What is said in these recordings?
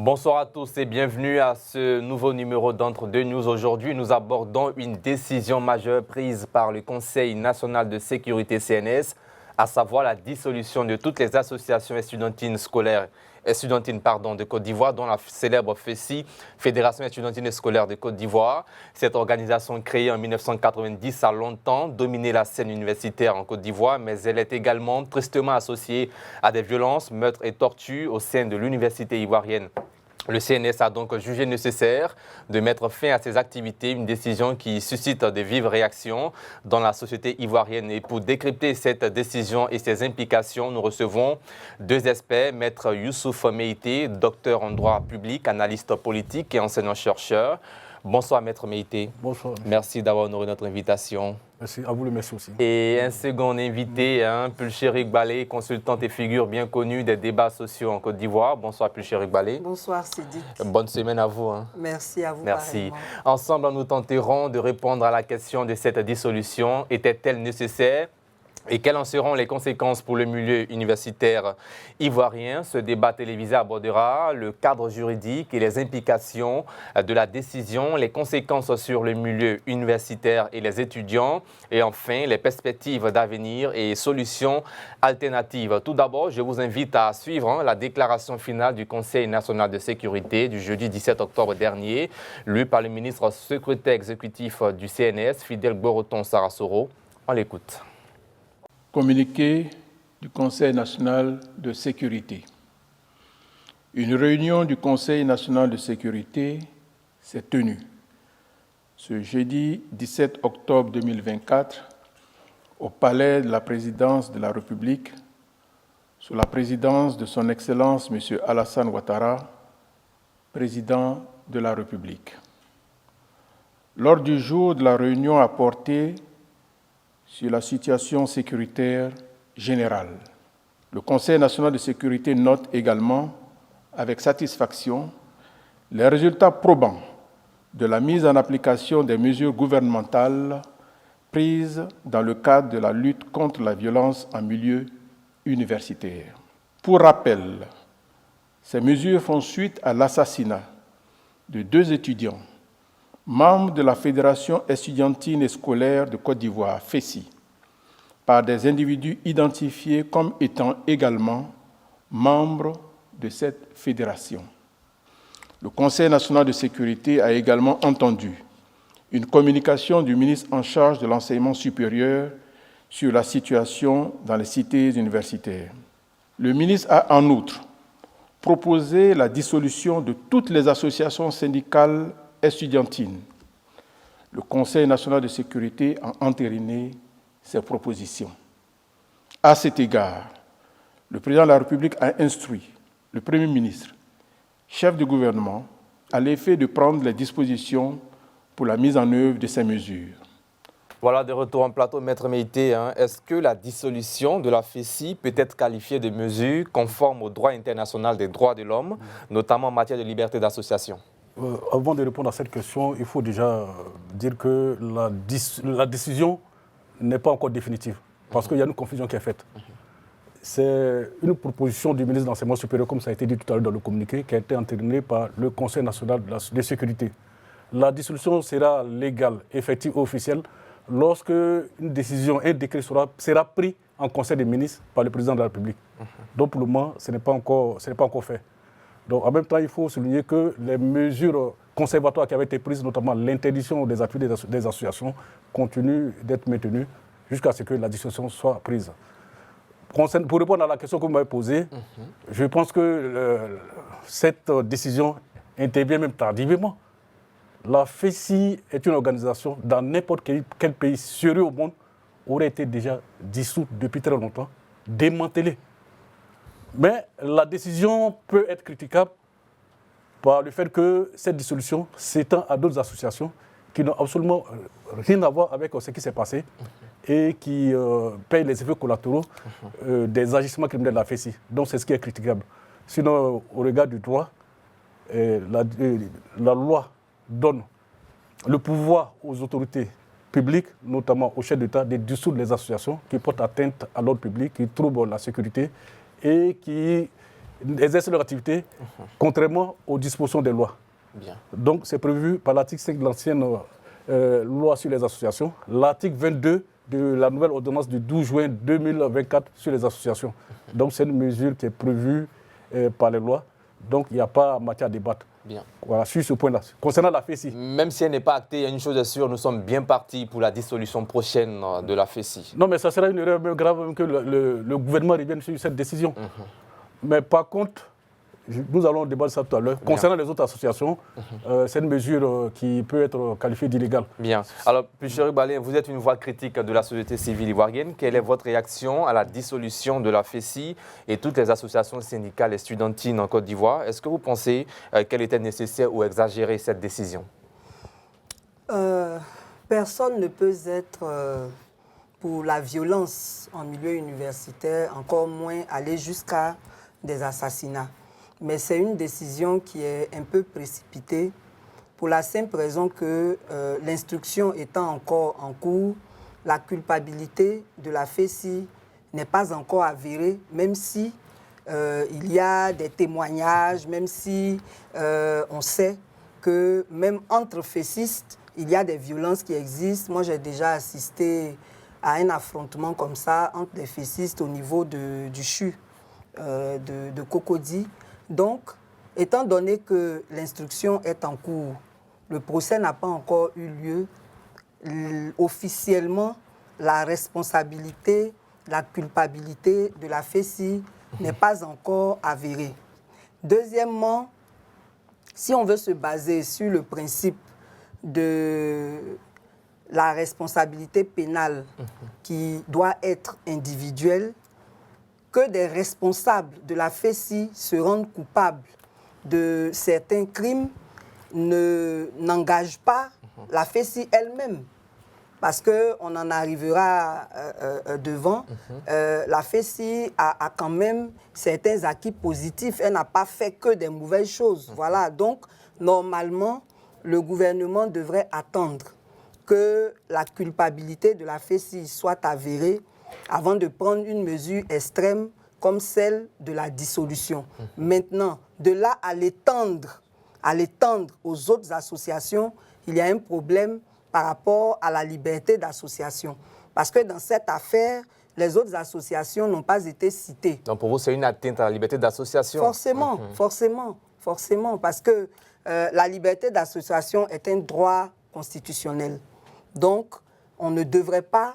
Bonsoir à tous et bienvenue à ce nouveau numéro d'Entre deux News. Aujourd'hui, nous abordons une décision majeure prise par le Conseil national de sécurité CNS, à savoir la dissolution de toutes les associations estudiantines de Côte d'Ivoire, dont la célèbre FESI, Fédération estudiantine et scolaire de Côte d'Ivoire. Cette organisation créée en 1990 a longtemps dominé la scène universitaire en Côte d'Ivoire, mais elle est également tristement associée à des violences, meurtres et tortures au sein de l'université ivoirienne. Le CNS a donc jugé nécessaire de mettre fin à ces activités, une décision qui suscite de vives réactions dans la société ivoirienne. Et pour décrypter cette décision et ses implications, nous recevons deux experts, Maître Youssouf Meïté, docteur en droit public, analyste politique et enseignant-chercheur. Bonsoir Maître Meïté. Bonsoir. Merci d'avoir honoré notre invitation. Merci, à vous le merci aussi. Et un second invité, Pulchérik Balé, consultante et figure bien connue des débats sociaux en Côte d'Ivoire. Bonsoir Pulchérik Balé. Bonsoir Sidik. Bonne semaine à vous. Merci à vous. Merci. Pareillement. Ensemble, nous tenterons de répondre à la question de cette dissolution. Était-elle nécessaire ? Et quelles en seront les conséquences pour le milieu universitaire ivoirien? Ce débat télévisé abordera le cadre juridique et les implications de la décision, les conséquences sur le milieu universitaire et les étudiants, et enfin les perspectives d'avenir et solutions alternatives. Tout d'abord, je vous invite à suivre la déclaration finale du Conseil national de sécurité du jeudi 17 octobre dernier, lue par le ministre secrétaire exécutif du CNS, Fidèle Gboroton Sarasoro. On l'écoute. Communiqué du Conseil national de sécurité. Une réunion du Conseil national de sécurité s'est tenue ce jeudi 17 octobre 2024 au Palais de la Présidence de la République sous la présidence de Son Excellence M. Alassane Ouattara, président de la République. L'ordre du jour de la réunion a porté sur la situation sécuritaire générale. Le Conseil national de sécurité note également, avec satisfaction, les résultats probants de la mise en application des mesures gouvernementales prises dans le cadre de la lutte contre la violence en milieu universitaire. Pour rappel, ces mesures font suite à l'assassinat de 2 étudiants membres de la Fédération estudiantine et scolaire de Côte d'Ivoire, FESI, par des individus identifiés comme étant également membres de cette fédération. Le Conseil national de sécurité a également entendu une communication du ministre en charge de l'enseignement supérieur sur la situation dans les cités universitaires. Le ministre a en outre proposé la dissolution de toutes les associations syndicales estudiantine. Le Conseil national de sécurité a entériné ces propositions. À cet égard, le président de la République a instruit le Premier ministre, chef du gouvernement, à l'effet de prendre les dispositions pour la mise en œuvre de ces mesures. Voilà, de retour en plateau, Maître Meïté. Est-ce que la dissolution de la FESI peut être qualifiée de mesure conforme au droit international des droits de l'homme, notamment en matière de liberté d'association? Avant de répondre à cette question, il faut déjà dire que la décision n'est pas encore définitive, parce qu'il y a une confusion qui est faite. C'est une proposition du ministre de l'Enseignement supérieur, comme ça a été dit tout à l'heure dans le communiqué, qui a été entérinée par le Conseil national de sécurité. La dissolution sera légale, effective et officielle lorsque une décision, un décret sera pris en Conseil des ministres par le président de la République. Donc pour le moment, ce n'est pas encore fait. Donc, en même temps, il faut souligner que les mesures conservatoires qui avaient été prises, notamment l'interdiction des activités des associations, continuent d'être maintenues jusqu'à ce que la dissolution soit prise. Pour répondre à la question que vous m'avez posée, je pense que cette décision intervient même tardivement. La FESI est une organisation, dans n'importe quel pays sérieux au monde, aurait été déjà dissoute depuis très longtemps, démantelée. Mais la décision peut être critiquable par le fait que cette dissolution s'étend à d'autres associations qui n'ont absolument rien à voir avec ce qui s'est passé et qui payent les effets collatéraux des agissements criminels de la FESI. Donc c'est ce qui est critiquable. Sinon, au regard du droit, la loi donne le pouvoir aux autorités publiques, notamment aux chefs d'État, de dissoudre les associations qui portent atteinte à l'ordre public, qui troublent la sécurité et qui exercent leur activité contrairement aux dispositions des lois. Bien. Donc, c'est prévu par l'article 5 de l'ancienne loi sur les associations, l'article 22 de la nouvelle ordonnance du 12 juin 2024 sur les associations. Donc, c'est une mesure qui est prévue par les lois. Donc, il n'y a pas matière à débattre. Bien. Voilà, sur ce point-là. Concernant la FESI. Même si elle n'est pas actée, il y a une chose est sûre, nous sommes bien partis pour la dissolution prochaine de la FESI. Non, mais ça sera une erreur grave que le gouvernement revienne sur cette décision. Mais par contre, nous allons débattre ça tout à l'heure. Concernant les autres associations, c'est une mesure qui peut être qualifiée d'illégale. Bien. Alors, Pucheri Balin, vous êtes une voix critique de la société civile ivoirienne. Quelle est votre réaction à la dissolution de la FESI et toutes les associations syndicales et studentines en Côte d'Ivoire? Est-ce que vous pensez qu'elle était nécessaire ou exagérée, cette décision? Personne ne peut être pour la violence en milieu universitaire, encore moins aller jusqu'à des assassinats. Mais c'est une décision qui est un peu précipitée pour la simple raison que l'instruction étant encore en cours, la culpabilité de la FESI n'est pas encore avérée, même si il y a des témoignages, même si on sait que même entre FESistes, il y a des violences qui existent. Moi, j'ai déjà assisté à un affrontement comme ça entre des FESistes au niveau du CHU de Cocody. Donc, étant donné que l'instruction est en cours, le procès n'a pas encore eu lieu, officiellement, la responsabilité, la culpabilité de la FESI n'est pas encore avérée. Deuxièmement, si on veut se baser sur le principe de la responsabilité pénale qui doit être individuelle, que des responsables de la FESI se rendent coupables de certains crimes n'engage pas la FESI elle-même. Parce qu'on en arrivera devant. La FESI a quand même certains acquis positifs. Elle n'a pas fait que des mauvaises choses. Voilà. Donc, normalement, le gouvernement devrait attendre que la culpabilité de la FESI soit avérée avant de prendre une mesure extrême comme celle de la dissolution. Maintenant, de là à l'étendre aux autres associations, il y a un problème par rapport à la liberté d'association. Parce que dans cette affaire, les autres associations n'ont pas été citées. Donc pour vous, c'est une atteinte à la liberté d'association? Forcément, parce que la liberté d'association est un droit constitutionnel. Donc, on ne devrait pas,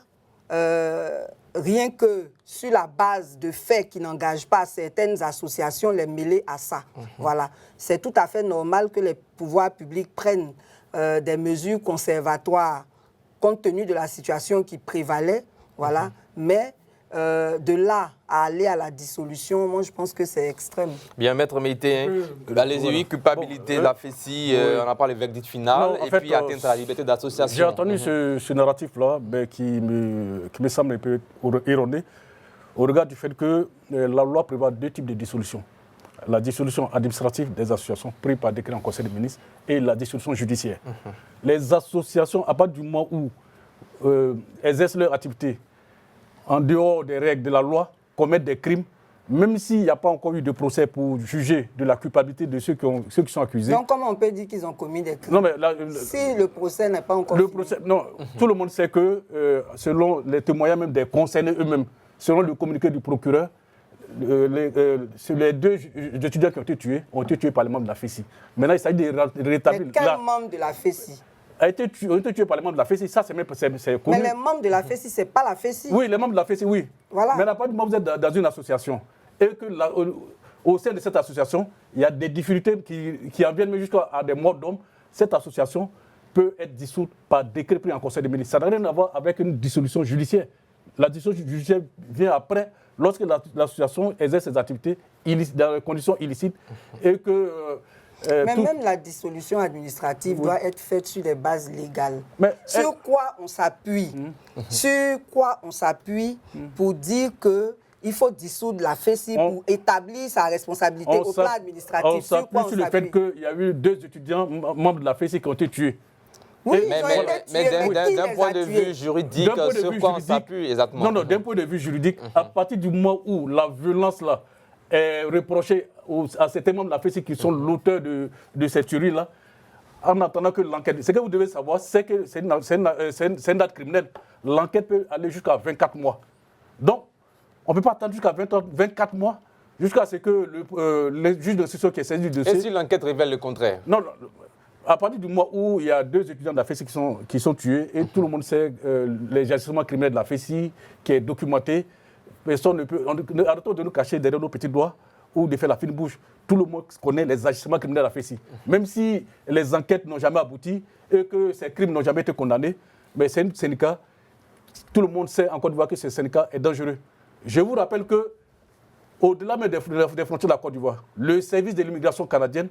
rien que sur la base de faits qui n'engagent pas certaines associations, les mêler à ça. Voilà. C'est tout à fait normal que les pouvoirs publics prennent des mesures conservatoires compte tenu de la situation qui prévalait. Voilà. Mais de là à aller à la dissolution, moi je pense que c'est extrême. Bien, Maître Meïté, allez-y, oui, culpabilité de la FESI, on a parlé du verdict final, et puis atteinte à la liberté d'association. J'ai entendu ce narratif-là qui me semble un peu erroné, au regard du fait que la loi prévoit deux types de dissolution. La dissolution administrative des associations prise par décret en Conseil des ministres et la dissolution judiciaire. Les associations, à partir du moment où exercent leur activité en dehors des règles de la loi, commettent des crimes, même s'il n'y a pas encore eu de procès pour juger de la culpabilité de ceux qui sont accusés. Donc, comment on peut dire qu'ils ont commis des crimes? Non, mais là, si le procès n'est pas encore fini. Tout le monde sait que, selon les témoignages même des concernés eux-mêmes, selon le communiqué du procureur, les deux étudiants qui ont été tués par les membres de la FESI. Maintenant, il s'agit de rétablir... Mais quel membre de la FESI ont été tués par les membres de la FESI, ça c'est connu. Mais les membres de la FESI, ce n'est pas la FESI. Oui, les membres de la FESI, oui. Voilà. Mais à partir du moment où vous êtes dans une association, et que au sein de cette association, il y a des difficultés qui en viennent jusqu'à des morts d'hommes, cette association peut être dissoute par décret pris en Conseil des ministres. Ça n'a rien à voir avec une dissolution judiciaire. La dissolution judiciaire vient après, lorsque l'association exerce ses activités dans des conditions illicites et que... Mais même la dissolution administrative doit être faite sur des bases légales. Sur quoi on s'appuie pour dire qu'il faut dissoudre la FESI pour établir sa responsabilité au plan administratif? On s'appuie sur le fait qu'il y a eu 2 étudiants membres de la FESI qui ont été tués. Oui, mais d'un point de vue juridique, sur quoi on s'appuie exactement? Non, d'un point de vue juridique, à partir du moment où la violence là reprocher à certains membres de la FESI qui sont l'auteur de cette tuerie-là, en attendant que l'enquête... Ce que vous devez savoir, c'est que c'est une date criminelle. L'enquête peut aller jusqu'à 24 mois. Donc, on ne peut pas attendre jusqu'à 24 mois, jusqu'à ce que le juge d'instruction qui est saisi du dossier... Et si l'enquête révèle le contraire? Non, à partir du mois où il y a 2 étudiants de la FESI qui sont tués, et tout le monde sait les agissements criminels de la FESI, qui est documenté, personne ne peut... Arrêtons de nous cacher derrière nos petits doigts ou de faire la fine bouche. Tout le monde connaît les agissements criminels de la FESI. Même si les enquêtes n'ont jamais abouti et que ces crimes n'ont jamais été condamnés, mais c'est un syndicat, tout le monde sait en Côte d'Ivoire que ce syndicat est dangereux. Je vous rappelle que, au-delà même des frontières de la Côte d'Ivoire, le service de l'immigration canadienne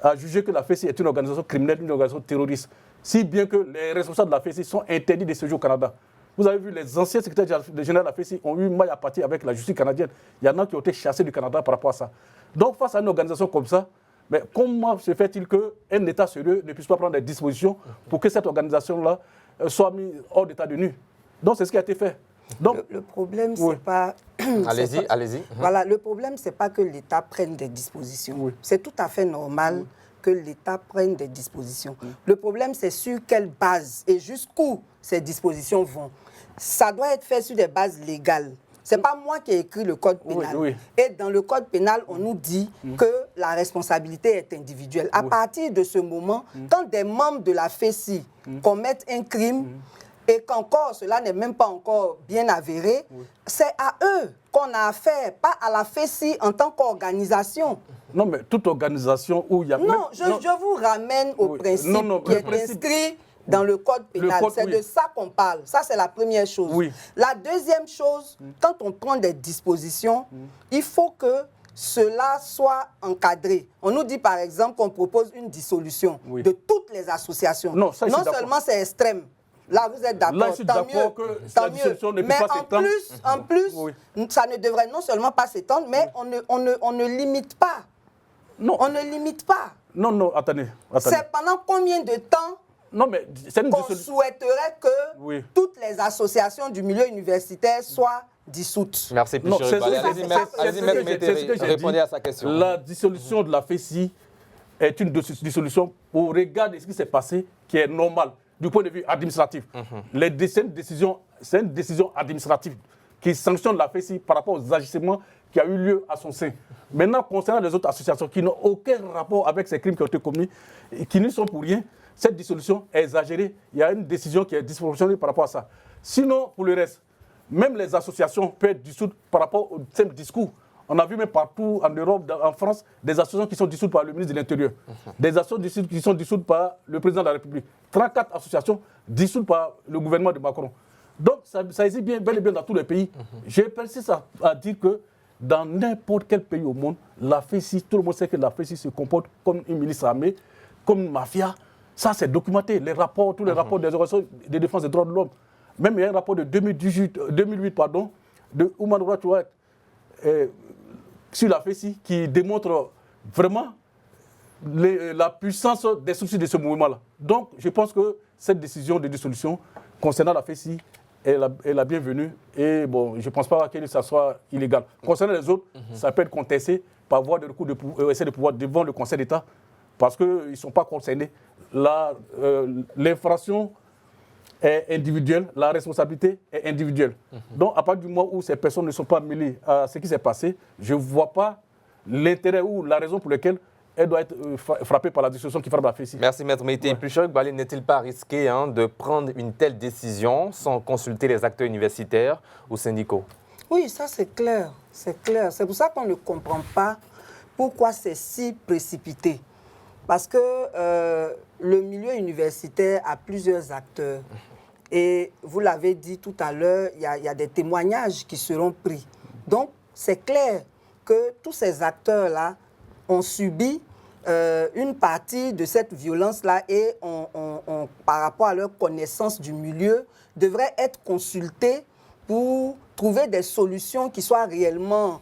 a jugé que la FESI est une organisation criminelle, une organisation terroriste, si bien que les responsables de la FESI sont interdits de séjour au Canada. Vous avez vu, les anciens secrétaires généraux de la FESI ont eu maille à partir avec la justice canadienne. Il y en a qui ont été chassés du Canada par rapport à ça. Donc, face à une organisation comme ça, mais comment se fait-il qu'un État sérieux ne puisse pas prendre des dispositions pour que cette organisation-là soit mise hors d'état de nuire? Donc, c'est ce qui a été fait. Donc, le problème, c'est pas... Allez-y. Voilà, le problème, c'est pas que l'État prenne des dispositions. Oui. C'est tout à fait normal que l'État prenne des dispositions. Le problème, c'est sur quelle base et jusqu'où ces dispositions vont. Ça doit être fait sur des bases légales. Ce n'est pas moi qui ai écrit le code pénal. Et dans le code pénal, on nous dit que la responsabilité est individuelle. À partir de ce moment, quand des membres de la FESI commettent un crime, et qu'encore cela n'est même pas encore bien avéré, c'est à eux qu'on a affaire, pas à la FESI en tant qu'organisation. Non, mais toute organisation où il y a... Non, je vous ramène au principe qui est inscrit dans le code pénal. C'est de ça qu'on parle. Ça, c'est la première chose. La deuxième chose, quand on prend des dispositions, il faut que cela soit encadré. On nous dit par exemple qu'on propose une dissolution de toutes les associations. Non seulement c'est extrême. Là, vous êtes d'accord. Tant mieux. Mais en plus, ça ne devrait non seulement pas s'étendre, mais on ne limite pas. Non. On ne limite pas. Non, attendez. C'est pendant combien de temps qu'on souhaiterait que toutes les associations du milieu universitaire soient dissoutes? Merci, allez-y, Maître, répondez à sa question. La dissolution de la FESI est une dissolution au regard de ce qui s'est passé, qui est normal du point de vue administratif. C'est une décision administrative qui sanctionne la FESI par rapport aux agissements qui ont eu lieu à son sein. Maintenant, concernant les autres associations qui n'ont aucun rapport avec ces crimes qui ont été commis et qui ne sont pour rien, cette dissolution est exagérée. Il y a une décision qui est disproportionnée par rapport à ça. Sinon, pour le reste, même les associations peuvent être dissoutes par rapport au simple discours. On a vu même partout en Europe, en France, des associations qui sont dissoutes par le ministre de l'Intérieur. Des associations qui sont dissoutes par le président de la République. 34 associations dissoutes par le gouvernement de Macron. Donc, ça existe bel et bien dans tous les pays. Je persiste à dire que dans n'importe quel pays au monde, la FESI, tout le monde sait que la FESI se comporte comme une milice armée, comme une mafia. Ça, c'est documenté. Les rapports, tous les rapports des organisations de défense des droits de l'homme. Même il y a un rapport de 2008 de Human Rights Watch sur la FESI qui démontre vraiment la puissance des soucis de ce mouvement-là. Donc, je pense que cette décision de dissolution concernant la FESI est la bienvenue et bon, je ne pense pas que ça soit illégal. Concernant les autres, ça peut être contesté par voie de recours essayer de pouvoir devant le Conseil d'État parce qu'ils ne sont pas concernés. L'infraction est individuelle, la responsabilité est individuelle. Donc, à partir du moment où ces personnes ne sont pas mêlées à ce qui s'est passé, je ne vois pas l'intérêt ou la raison pour laquelle elle doit être frappée par la dissolution qui frappe la FESI. Merci, Maître Meïté. Plus Gbali, n'est-il pas risqué de prendre une telle décision sans consulter les acteurs universitaires ou syndicaux? Oui, ça c'est clair. C'est clair. C'est pour ça qu'on ne comprend pas pourquoi c'est si précipité. Parce que le milieu universitaire a plusieurs acteurs. Et vous l'avez dit tout à l'heure, il y a des témoignages qui seront pris. Donc, c'est clair que tous ces acteurs-là ont subi une partie de cette violence-là et par rapport à leur connaissance du milieu, devraient être consultés pour trouver des solutions qui soient réellement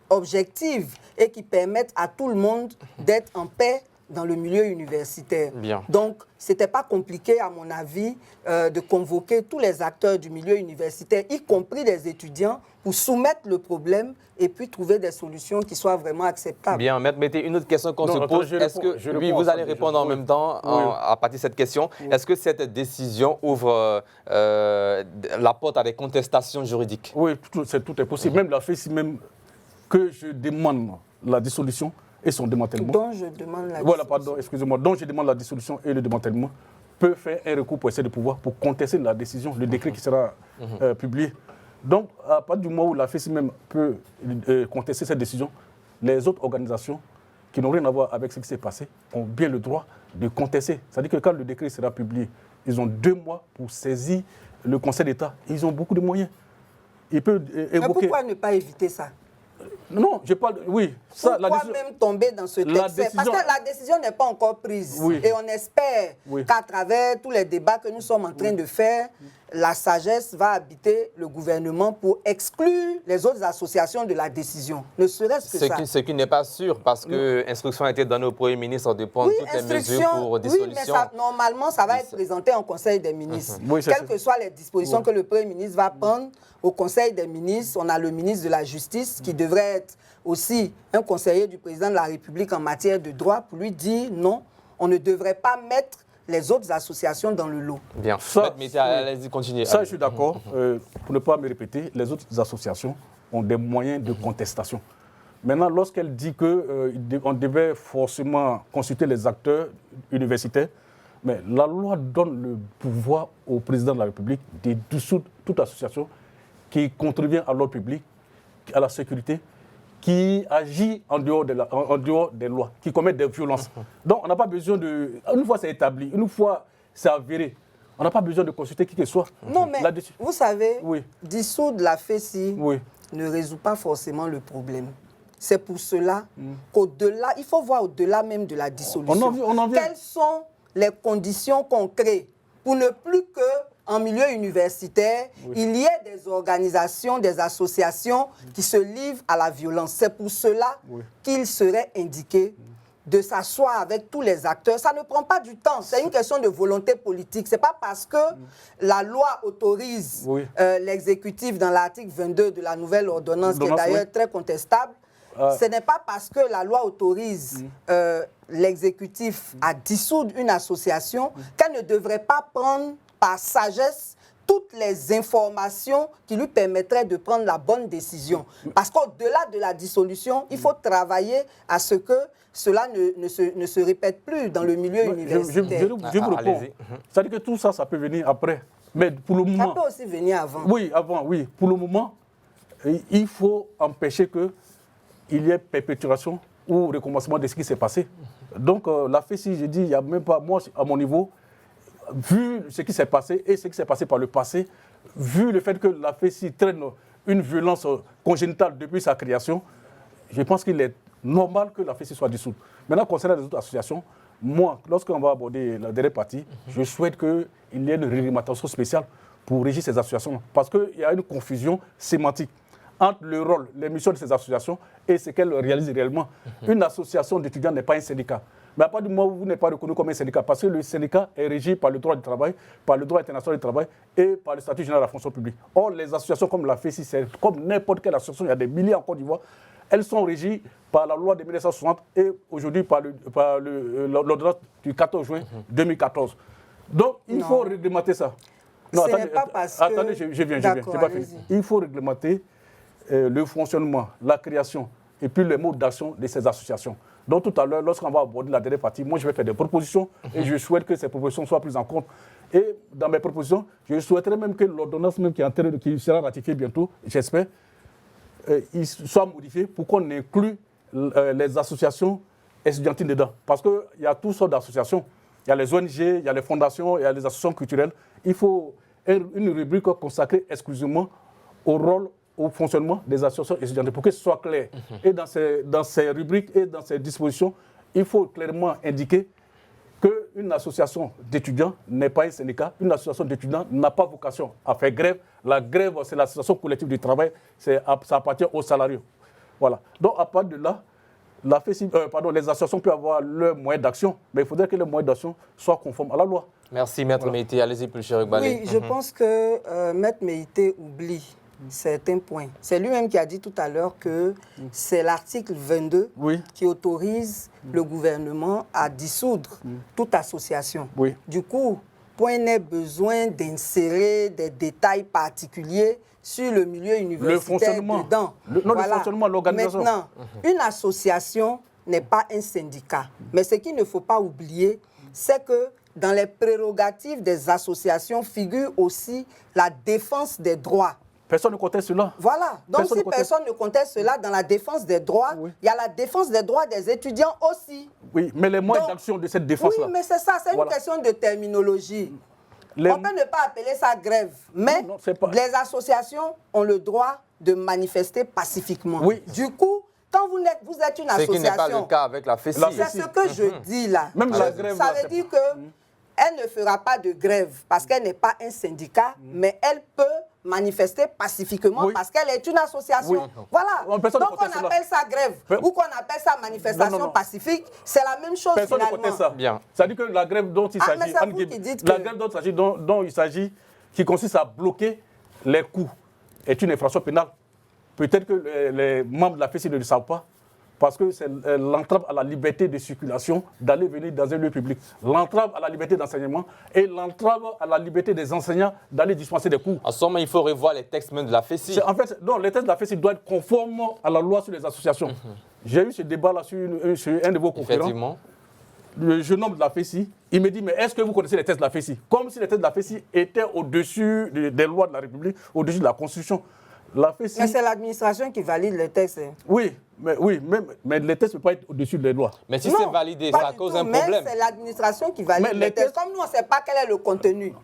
objectives et qui permettent à tout le monde d'être en paix dans le milieu universitaire. Bien. Donc, ce n'était pas compliqué, à mon avis, de convoquer tous les acteurs du milieu universitaire, y compris les étudiants, pour soumettre le problème et puis trouver des solutions qui soient vraiment acceptables. Bien, Maître Mété, une autre question qu'on se pose. Est-ce que oui, vous allez répondre en même temps à partir de cette question. Oui. Est-ce que cette décision ouvre la porte à des contestations juridiques? Oui, tout est possible. Même la FESI, même que je demande la dissolution et son démantèlement. Dont je demande la dissolution. Voilà, pardon, excusez-moi. Dont je demande la dissolution et le démantèlement peut faire un recours pour essayer de pouvoir pour contester la décision, le décret qui sera publié. Donc, à partir du moment où la FESI même peut contester cette décision, les autres organisations qui n'ont rien à voir avec ce qui s'est passé ont bien le droit de contester. C'est-à-dire que quand le décret sera publié, ils ont 2 mois pour saisir le Conseil d'État. Ils ont beaucoup de moyens. Ils peuvent évoquer... Mais pourquoi ne pas éviter ça? Non, je parle... Oui. Ça, pourquoi même tomber dans ce texte? Parce que la décision n'est pas encore prise. Oui. Et on espère qu'à travers tous les débats que nous sommes en train de faire, la sagesse va habiter le gouvernement pour exclure les autres associations de la décision. Ne serait-ce que ça. Ce qui n'est pas sûr, parce que l'instruction a été donnée au Premier ministre de prendre toutes les mesures pour dissolution. Oui, mais ça, normalement, ça va être présenté en Conseil des ministres. Quelles que soient les dispositions que le Premier ministre va prendre au Conseil des ministres, on a le ministre de la Justice qui devrait être aussi un conseiller du président de la République en matière de droit pour lui dire non, on ne devrait pas mettre les autres associations dans le lot. Bien. Allez-y, continuez. Ça, je suis d'accord. Pour ne pas me répéter, les autres associations ont des moyens de contestation. Maintenant, lorsqu'elle dit qu'on devait forcément consulter les acteurs universitaires, mais la loi donne le pouvoir au président de la République de dissoudre toute association qui contrevient à l'ordre public, à la sécurité, qui agit en dehors des lois, qui commet des violences. Donc, on n'a pas besoin de... Une fois c'est établi, une fois c'est avéré, on n'a pas besoin de consulter qui que ce soit. Non, mais vous savez, dissoudre la FESI ne résout pas forcément le problème. C'est pour cela qu'au-delà, il faut voir au-delà même de la dissolution. Quelles sont les conditions qu'on crée pour ne plus que en milieu universitaire, il y a des organisations, des associations qui se livrent à la violence. C'est pour cela qu'il serait indiqué de s'asseoir avec tous les acteurs. Ça ne prend pas du temps, c'est une question de volonté politique. Ce n'est pas parce que la loi autorise l'exécutif dans l'article 22 de la nouvelle ordonnance, qui est d'ailleurs très contestable, ce n'est pas parce que la loi autorise l'exécutif à dissoudre une association qu'elle ne devrait pas prendre par sagesse toutes les informations qui lui permettraient de prendre la bonne décision. Parce qu'au-delà de la dissolution, il faut travailler à ce que cela ne se répète plus dans le milieu universitaire. Je vous réponds. C'est-à-dire que tout ça, ça peut venir après. Mais pour le moment... Ça peut aussi venir avant. Oui, avant, oui. Pour le moment, il faut empêcher qu'il y ait perpétuation ou recommencement de ce qui s'est passé. Donc, la FESI, je dis, il n'y a même pas... Moi, à mon niveau... Vu ce qui s'est passé et ce qui s'est passé par le passé, vu le fait que la FESI traîne une violence congénitale depuis sa création, je pense qu'il est normal que la FESI soit dissoute. Maintenant, concernant les autres associations, moi, lorsqu'on va aborder la dernière partie, je souhaite qu'il y ait une réglementation spéciale pour régir ces associations. Parce qu'il y a une confusion sémantique entre le rôle, les missions de ces associations et ce qu'elles réalisent réellement. Une association d'étudiants n'est pas un syndicat. Mais à partir du moment où vous n'êtes pas reconnu comme un syndicat, parce que le syndicat est régi par le droit du travail, par le droit international du travail et par le statut général de la fonction publique. Or, les associations comme la FESI, c'est comme n'importe quelle association, il y a des milliers en Côte d'Ivoire, elles sont régies par la loi de 1960 et aujourd'hui par l'ordonnance du 14 juin 2014. Donc, il faut réglementer ça. Non, attendez, je viens, j'ai pas fini. Il faut réglementer le fonctionnement, la création et puis les modes d'action de ces associations. Donc tout à l'heure, lorsqu'on va aborder la dernière partie, moi je vais faire des propositions et je souhaite que ces propositions soient prises en compte. Et dans mes propositions, je souhaiterais même que l'ordonnance même qui sera ratifiée bientôt, j'espère, il soit modifié pour qu'on inclue les associations estudiantines dedans. Parce qu'il y a toutes sortes d'associations. Il y a les ONG, il y a les fondations, il y a les associations culturelles. Il faut une rubrique consacrée exclusivement au rôle, au fonctionnement des associations étudiantes pour que ce soit clair. Et dans ces rubriques et dans ces dispositions, il faut clairement indiquer qu'une association d'étudiants n'est pas un syndicat. Une association d'étudiants n'a pas vocation à faire grève. La grève, c'est l'association collective du travail. Ça appartient aux salariés. Voilà. Donc, à partir de là, les associations peuvent avoir leurs moyens d'action, mais il faudrait que les moyens d'action soient conformes à la loi. Merci, Maître Meïté. Allez-y, plus cher Balé. Oui, je pense que Maître Meïté oublie certains points. C'est lui-même qui a dit tout à l'heure que c'est l'article 22 qui autorise le gouvernement à dissoudre toute association. Oui. Du coup, point n'est besoin d'insérer des détails particuliers sur le milieu universitaire dedans. Le fonctionnement, l'organisation. Maintenant, une association n'est pas un syndicat. Mais ce qu'il ne faut pas oublier, c'est que dans les prérogatives des associations figure aussi la défense des droits. Personne ne conteste cela. Voilà. Donc si personne ne conteste cela dans la défense des droits, il y a la défense des droits des étudiants aussi. Oui, mais les moyens d'action de cette défense-là. Oui, mais c'est ça, c'est une question de terminologie. On peut ne pas appeler ça grève, mais les associations ont le droit de manifester pacifiquement. Oui. Du coup, quand vous êtes une association... Ce qui n'est pas le cas avec la FESI. C'est ce que je dis là. Même la grève, ça veut dire qu'elle ne fera pas de grève parce qu'elle n'est pas un syndicat, mais elle peut manifester pacifiquement parce qu'elle est une association. Oui. Voilà. Donc on appelle ça grève ou qu'on appelle ça manifestation pacifique, c'est la même chose personne finalement. Ne conteste ça. Bien. Ça veut dire que la grève dont il s'agit, dont il s'agit, qui consiste à bloquer les coûts, est une infraction pénale. Peut-être que les membres de la FESI ne le savent pas, parce que c'est l'entrave à la liberté de circulation d'aller venir dans un lieu public, l'entrave à la liberté d'enseignement et l'entrave à la liberté des enseignants d'aller dispenser des cours. En somme, il faut revoir les textes même de la FESI. En fait, non, les textes de la FESI doivent être conformes à la loi sur les associations. J'ai eu ce débat-là sur un de vos concurrents. Effectivement. Le jeune homme de la FESI, il me dit, mais est-ce que vous connaissez les textes de la FESI? Comme si les textes de la FESI étaient au-dessus des lois de la République, au-dessus de la Constitution. La FESI... Mais c'est l'administration qui valide les textes. Oui, mais les textes ne peuvent pas être au-dessus des lois. Mais si c'est validé, ça cause un problème. Mais c'est l'administration qui valide les textes. Comme nous, on ne sait pas quel est le contenu.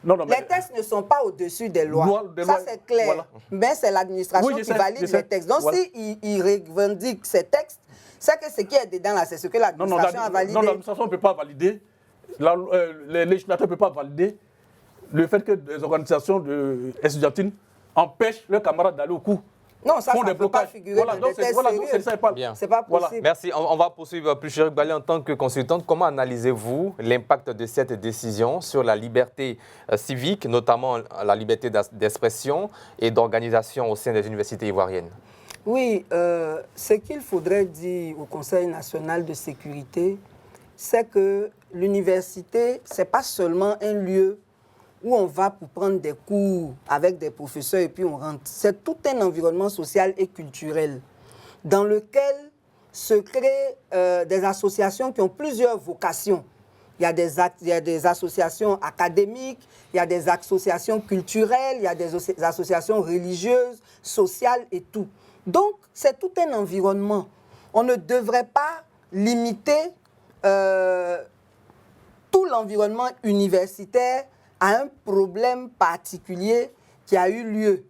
Les textes ne sont pas au-dessus des lois. Ça, c'est clair. Voilà. Mais c'est l'administration qui valide les textes. Donc, s'il revendique ces textes, c'est que ce qui est dedans là, c'est ce que l'administration a validé. Non, l'administration ne peut pas valider. Les législateurs ne peuvent pas valider le fait que des organisations estudiantines empêchent leurs camarades d'aller au cours. Non, ça ne peut pas figurer dans des textes sérieux. C'est pas possible. Merci. On va poursuivre plus cher Balé en tant que consultante. Comment analysez-vous l'impact de cette décision sur la liberté civique, notamment la liberté d'expression et d'organisation au sein des universités ivoiriennes? Oui, ce qu'il faudrait dire au Conseil national de sécurité, c'est que l'université, ce n'est pas seulement un lieu où on va pour prendre des cours avec des professeurs et puis on rentre. C'est tout un environnement social et culturel dans lequel se créent des associations qui ont plusieurs vocations. Il y a des associations académiques, il y a des associations culturelles, il y a des associations religieuses, sociales et tout. Donc, c'est tout un environnement. On ne devrait pas limiter tout l'environnement universitaire à un problème particulier qui a eu lieu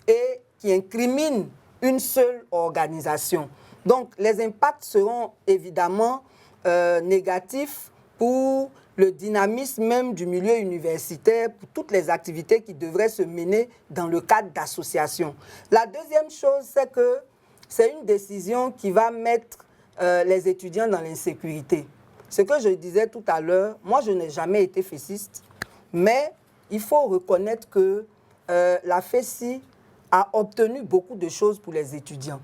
et qui incrimine une seule organisation. Donc, les impacts seront évidemment négatifs pour le dynamisme même du milieu universitaire, pour toutes les activités qui devraient se mener dans le cadre d'associations. La deuxième chose, c'est que c'est une décision qui va mettre les étudiants dans l'insécurité. Ce que je disais tout à l'heure, moi je n'ai jamais été fessiste, mais il faut reconnaître que la FESI a obtenu beaucoup de choses pour les étudiants.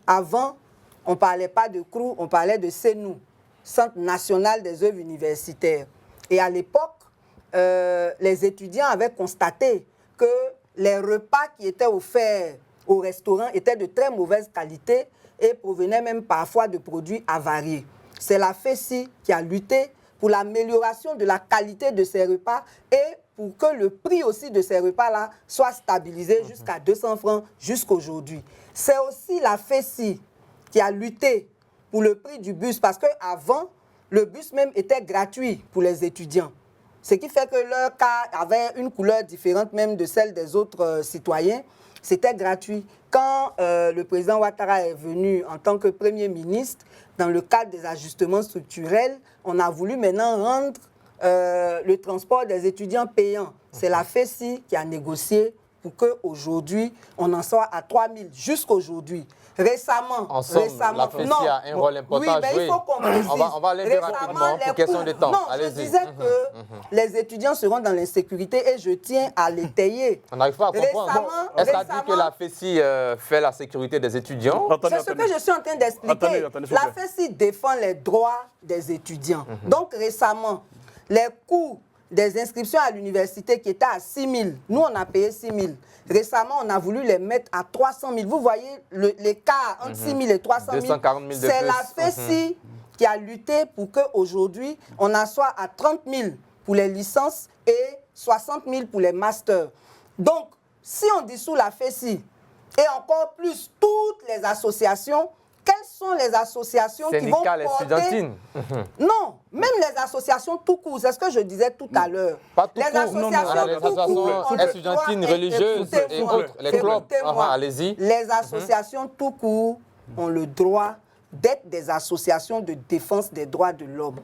Avant, on ne parlait pas de CROU, on parlait de CENU, Centre national des œuvres universitaires. Et à l'époque, les étudiants avaient constaté que les repas qui étaient offerts au restaurant étaient de très mauvaise qualité et provenaient même parfois de produits avariés. C'est la FESI qui a lutté pour l'amélioration de la qualité de ces repas et pour que le prix aussi de ces repas-là soit stabilisé jusqu'à 200 francs jusqu'aujourd'hui. C'est aussi la FESI qui a lutté pour le prix du bus, parce qu'avant, le bus même était gratuit pour les étudiants. Ce qui fait que leur cas avait une couleur différente même de celle des autres citoyens. C'était gratuit. Quand le président Ouattara est venu en tant que Premier ministre, dans le cadre des ajustements structurels, on a voulu maintenant rendre le transport des étudiants payant. C'est la FESI qui a négocié pour qu'aujourd'hui, on en soit à 3 000 jusqu'aujourd'hui. Récemment, En somme, la FESI a un rôle important à jouer. Il faut qu'on précise. On va aller rapidement pour question de temps. Non, je Allez-y. disais que les étudiants seront dans l'insécurité et je tiens à l'étayer. On n'arrive pas à comprendre. Est-ce qu'elle dit que la FESI fait la sécurité des étudiants? C'est ce que je suis en train d'expliquer. La FESI défend les droits des étudiants. Donc récemment, les coûts des inscriptions à l'université qui étaient à 6 000, nous on a payé 6 000. Récemment, on a voulu les mettre à 300 000. Vous voyez l'écart entre 6 000 et 300 000. 240 000 de C'est plus. la FESI qui a lutté pour qu'aujourd'hui, on en soit à 30 000 pour les licences et 60 000 pour les masters. Donc, si on dissout la FESI et encore plus toutes les associations, quelles sont les associations qui vont Syndicales et porter... estudiantines. Non, même les associations tout court, c'est ce que je disais tout à l'heure. Pas tout les court. associations Les tout court, on le estudiantines, doit- religieuses et écoutez-moi, autres, les clubs. écoutez-moi. Allez-y. Les associations tout court ont le droit d'être des associations de défense des droits de l'homme.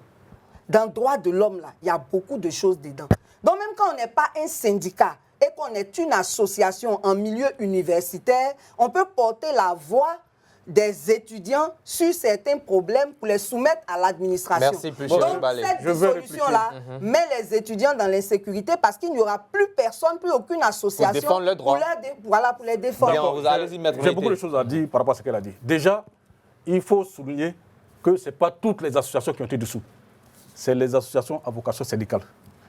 Dans le droit de l'homme, là, il y a beaucoup de choses dedans. Donc même quand on n'est pas un syndicat et qu'on est une association en milieu universitaire, on peut porter la voix des étudiants sur certains problèmes pour les soumettre à l'administration. Merci, plus Donc Balé. cette Je veux dissolution-là met les étudiants dans l'insécurité parce qu'il n'y aura plus personne, plus aucune association défendre leurs droits. pour les défendre. Bien, vous allez-y, Maître J'ai beaucoup de Milité. choses à dire par rapport à ce qu'elle a dit. Déjà, il faut souligner que ce n'est pas toutes les associations qui ont été dessous. C'est les associations à vocation syndicale.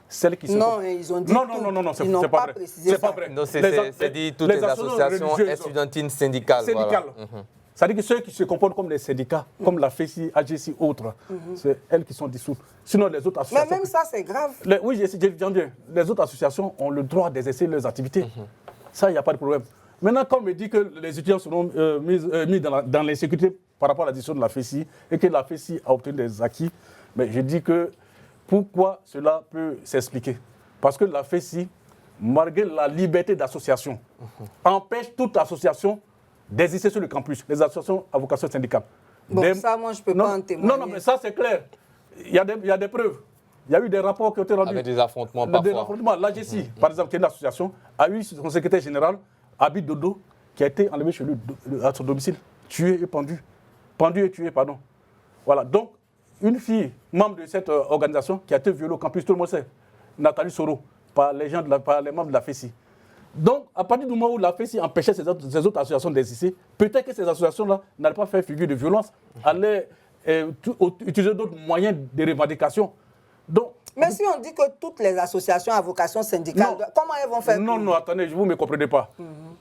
Celles qui Non, ils ont dit non, tout. non, non, non, c'est Ils n'ont pas pas vrai. précisé C'est pas ça. vrai. Non, c'est dit toutes les associations religieuses, estudiantines syndicales. syndicales. Voilà. C'est-à-dire que ceux qui se comportent comme des syndicats, comme la FESI, AGC, autres, c'est elles qui sont dissoutes. Sinon, les autres Mais associations... même ça, c'est grave. Oui, j'entends bien. Les autres associations ont le droit d'exercer leurs activités. Ça, il n'y a pas de problème. Maintenant, quand on me dit que les étudiants seront mis dans l'insécurité par rapport à la décision de la FESI et que la FESI a obtenu des acquis, mais je dis que pourquoi cela peut s'expliquer? Parce que la FESI, malgré la liberté d'association, empêche toute association d'exister sur le campus, les associations à vocation syndicale. Bon, ça, moi, je ne peux pas en témoigner. Non, mais ça, c'est clair. Il y a des preuves. Il y a eu des rapports qui ont été rendus. Avec des affrontements Des parfois. affrontements. L'AGC, par exemple, qui est une association, a eu son secrétaire général, Abid Dodo, qui a été enlevé chez lui à son domicile, tué et pendu. Pendu et tué, pardon. Voilà. Donc, une fille, membre de cette organisation, qui a été violée au campus, tout le monde sait, Nathalie Soro, par les membres de la FESI. Donc, à partir du moment où la FESI empêchait ces autres associations d'exister, peut-être que ces associations-là n'allaient pas faire figure de violence, allaient utiliser d'autres moyens de revendication. Donc, Mais si on dit que toutes les associations à vocation syndicale, Non. comment elles vont faire? non, attendez, vous ne me comprenez pas.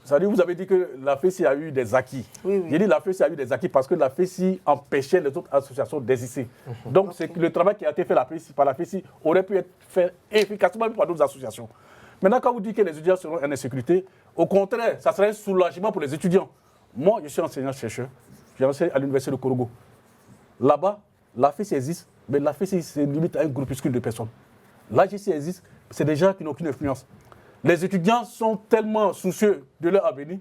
C'est-à-dire, vous avez dit que la FESI a eu des acquis. Oui. J'ai dit que la FESI a eu des acquis parce que la FESI empêchait les autres associations d'exister. Donc, c'est que le travail qui a été fait par la FESI aurait pu être fait efficacement par d'autres associations. Maintenant, quand vous dites que les étudiants seront en insécurité, au contraire, ça serait un soulagement pour les étudiants. Moi, je suis enseignant-chercheur. J'enseigne à l'université de Korogo. Là-bas, la FESI existe, mais la FESI se limite à un groupuscule de personnes. L'AGC existe, c'est des gens qui n'ont aucune influence. Les étudiants sont tellement soucieux de leur avenir,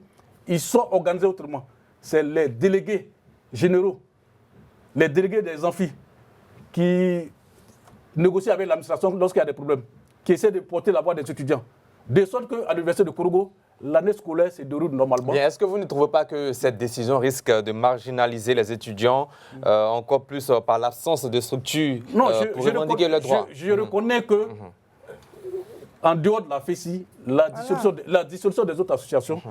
ils sont organisés autrement. C'est les délégués généraux, les délégués des amphis qui négocient avec l'administration lorsqu'il y a des problèmes, qui essaient de porter la voix des étudiants. De sorte qu'à l'université de Korogo, l'année scolaire se déroule normalement. Bien, est-ce que vous ne trouvez pas que cette décision risque de marginaliser les étudiants, encore plus par l'absence de structures pour revendiquer leurs droits? Je reconnais que, en dehors de la FESI, la dissolution des autres associations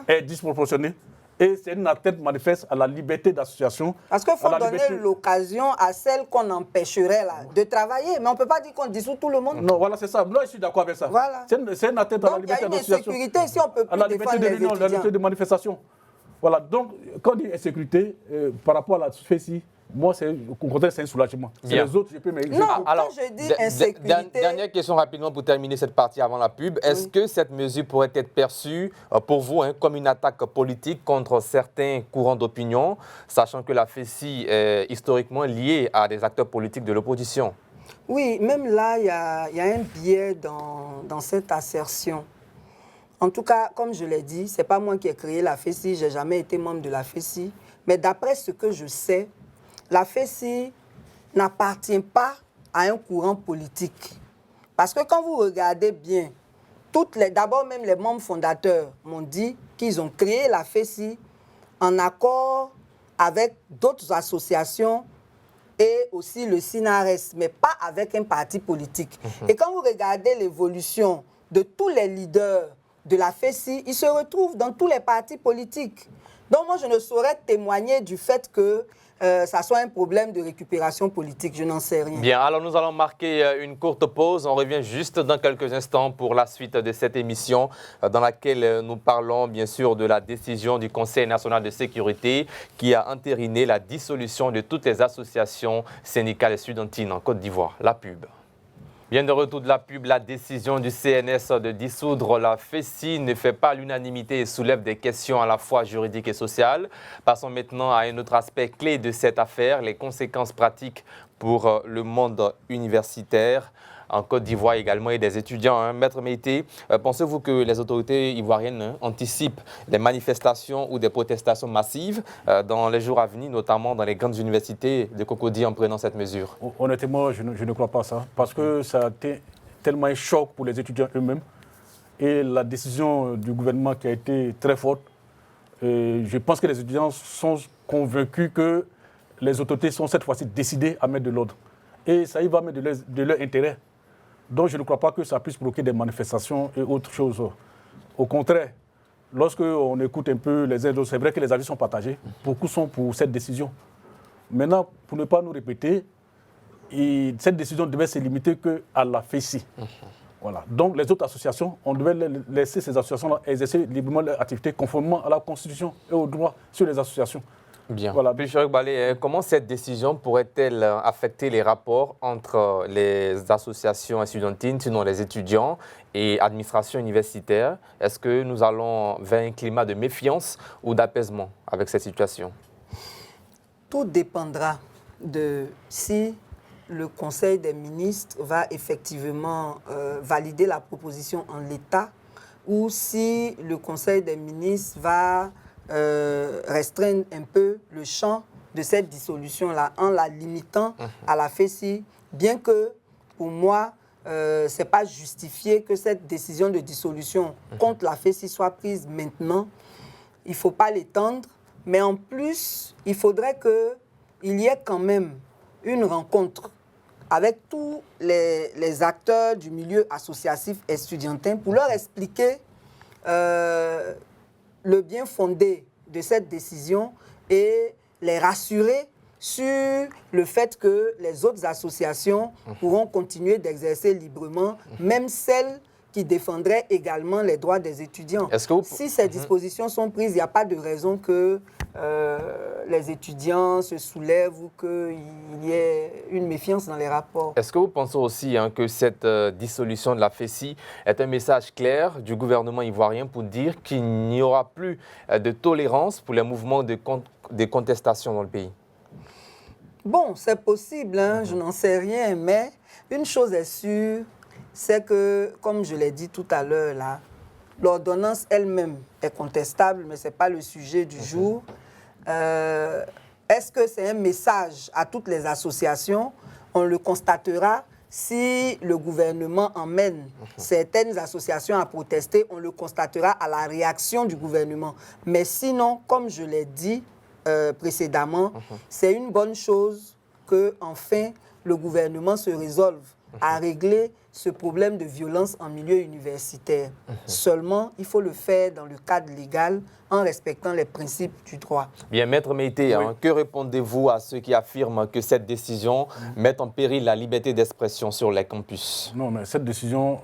est disproportionnée. Et c'est une atteinte manifeste à la liberté d'association. Parce qu'il faut donner l'occasion à celles qu'on empêcherait là, de travailler. Mais on ne peut pas dire qu'on dissout tout le monde. Non, voilà, c'est ça. Moi, je suis d'accord avec ça. Voilà. C'est une atteinte à la Donc, il y a liberté une d'association. insécurité si on ne peut À plus la liberté défendre de les réunion, à la liberté étudiants. de manifestation. Voilà, donc, quand on dit insécurité, par rapport à la FESI, moi, au contraire, c'est un soulagement. C'est Bien. les autres, je peux me... Non, quand je dis insécurité... Dernière question rapidement pour terminer cette partie avant la pub. Est-ce que cette mesure pourrait être perçue pour vous comme une attaque politique contre certains courants d'opinion, sachant que la FESI est historiquement liée à des acteurs politiques de l'opposition? Oui, même là, il y a un biais dans cette assertion. En tout cas, comme je l'ai dit, ce n'est pas moi qui ai créé la FESI, je n'ai jamais été membre de la FESI. Mais d'après ce que je sais, la FESI n'appartient pas à un courant politique. Parce que quand vous regardez bien, d'abord même les membres fondateurs m'ont dit qu'ils ont créé la FESI en accord avec d'autres associations et aussi le SINARES, mais pas avec un parti politique. Et quand vous regardez l'évolution de tous les leaders de la FESI, ils se retrouvent dans tous les partis politiques. Donc moi, je ne saurais témoigner du fait que ça soit un problème de récupération politique, je n'en sais rien. Bien, alors nous allons marquer une courte pause. On revient juste dans quelques instants pour la suite de cette émission dans laquelle nous parlons bien sûr de la décision du Conseil national de sécurité qui a entériné la dissolution de toutes les associations syndicales et studentines en Côte d'Ivoire. La pub. Bien de retour de la pub, la décision du CNS de dissoudre la FESI ne fait pas l'unanimité et soulève des questions à la fois juridiques et sociales. Passons maintenant à un autre aspect clé de cette affaire, les conséquences pratiques pour le monde universitaire en Côte d'Ivoire également et des étudiants. Maître Meïté, pensez-vous que les autorités ivoiriennes anticipent des manifestations ou des protestations massives dans les jours à venir, notamment dans les grandes universités de Cocody en prenant cette mesure? Honnêtement, je ne crois pas ça, parce que ça a été tellement un choc pour les étudiants eux-mêmes et la décision du gouvernement qui a été très forte. Je pense que les étudiants sont convaincus que les autorités sont cette fois-ci décidées à mettre de l'ordre. Et ça y va mettre de leur intérêt. Donc je ne crois pas que ça puisse provoquer des manifestations et autres choses. Au contraire, lorsque on écoute un peu les uns et les autres, c'est vrai que les avis sont partagés. Beaucoup sont pour cette décision. Maintenant, pour ne pas nous répéter, cette décision devait se limiter qu'à la FESI. Voilà. Donc les autres associations, on devait laisser ces associations-là exercer librement leur activité conformément à la Constitution et aux droits sur les associations. Bien. Voilà. Bichorek Balé, comment cette décision pourrait-elle affecter les rapports entre les associations étudiantines, sinon les étudiants, et l'administration universitaire? Est-ce que nous allons vers un climat de méfiance ou d'apaisement avec cette situation? Tout dépendra de si le Conseil des ministres va effectivement valider la proposition en l'état ou si le Conseil des ministres va restreindre un peu le champ de cette dissolution-là en la limitant à la FESI, bien que pour moi, ce n'est pas justifié que cette décision de dissolution contre la FESI soit prise maintenant. Il ne faut pas l'étendre, mais en plus, il faudrait qu'il y ait quand même une rencontre avec tous les acteurs du milieu associatif et estudiantin pour leur expliquer le bien fondé de cette décision et les rassurer sur le fait que les autres associations pourront continuer d'exercer librement, même celles qui défendraient également les droits des étudiants. Si ces dispositions sont prises, il n'y a pas de raison que les étudiants se soulèvent ou qu'il y ait une méfiance dans les rapports. Est-ce que vous pensez aussi que cette dissolution de la FESI est un message clair du gouvernement ivoirien pour dire qu'il n'y aura plus de tolérance pour les mouvements de contestation dans le pays? Bon, c'est possible, je n'en sais rien, mais une chose est sûre, c'est que, comme je l'ai dit tout à l'heure, là, l'ordonnance elle-même est contestable, mais ce n'est pas le sujet du jour. Est-ce que c'est un message à toutes les associations? On le constatera si le gouvernement emmène certaines associations à protester, on le constatera à la réaction du gouvernement. Mais sinon, comme je l'ai dit précédemment, c'est une bonne chose que, enfin, le gouvernement se résolve à régler ce problème de violence en milieu universitaire. Seulement, il faut le faire dans le cadre légal en respectant les principes du droit. Bien, Maître Meïté, que répondez-vous à ceux qui affirment que cette décision met en péril la liberté d'expression sur les campus? Non, mais cette décision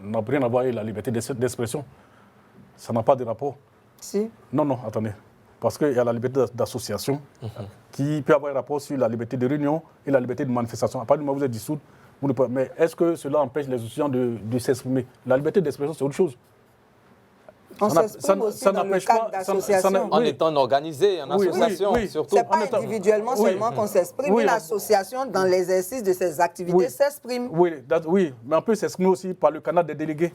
n'a rien à voir avec la liberté d'expression. Ça n'a pas de rapport. Si? Non, attendez. Parce qu'il y a la liberté d'association qui peut avoir un rapport sur la liberté de réunion et la liberté de manifestation. À partir du moment où vous êtes dissoute, vous ne pouvez pas. Mais est-ce que cela empêche les étudiants de s'exprimer? La liberté d'expression, c'est autre chose. On s'exprime aussi dans le cadre d'association. En étant organisé, en association, surtout. Ce n'est pas individuellement seulement qu'on s'exprime. Une association, dans l'exercice de ses activités, s'exprime. Oui, mais on peut s'exprimer aussi par le canal des délégués.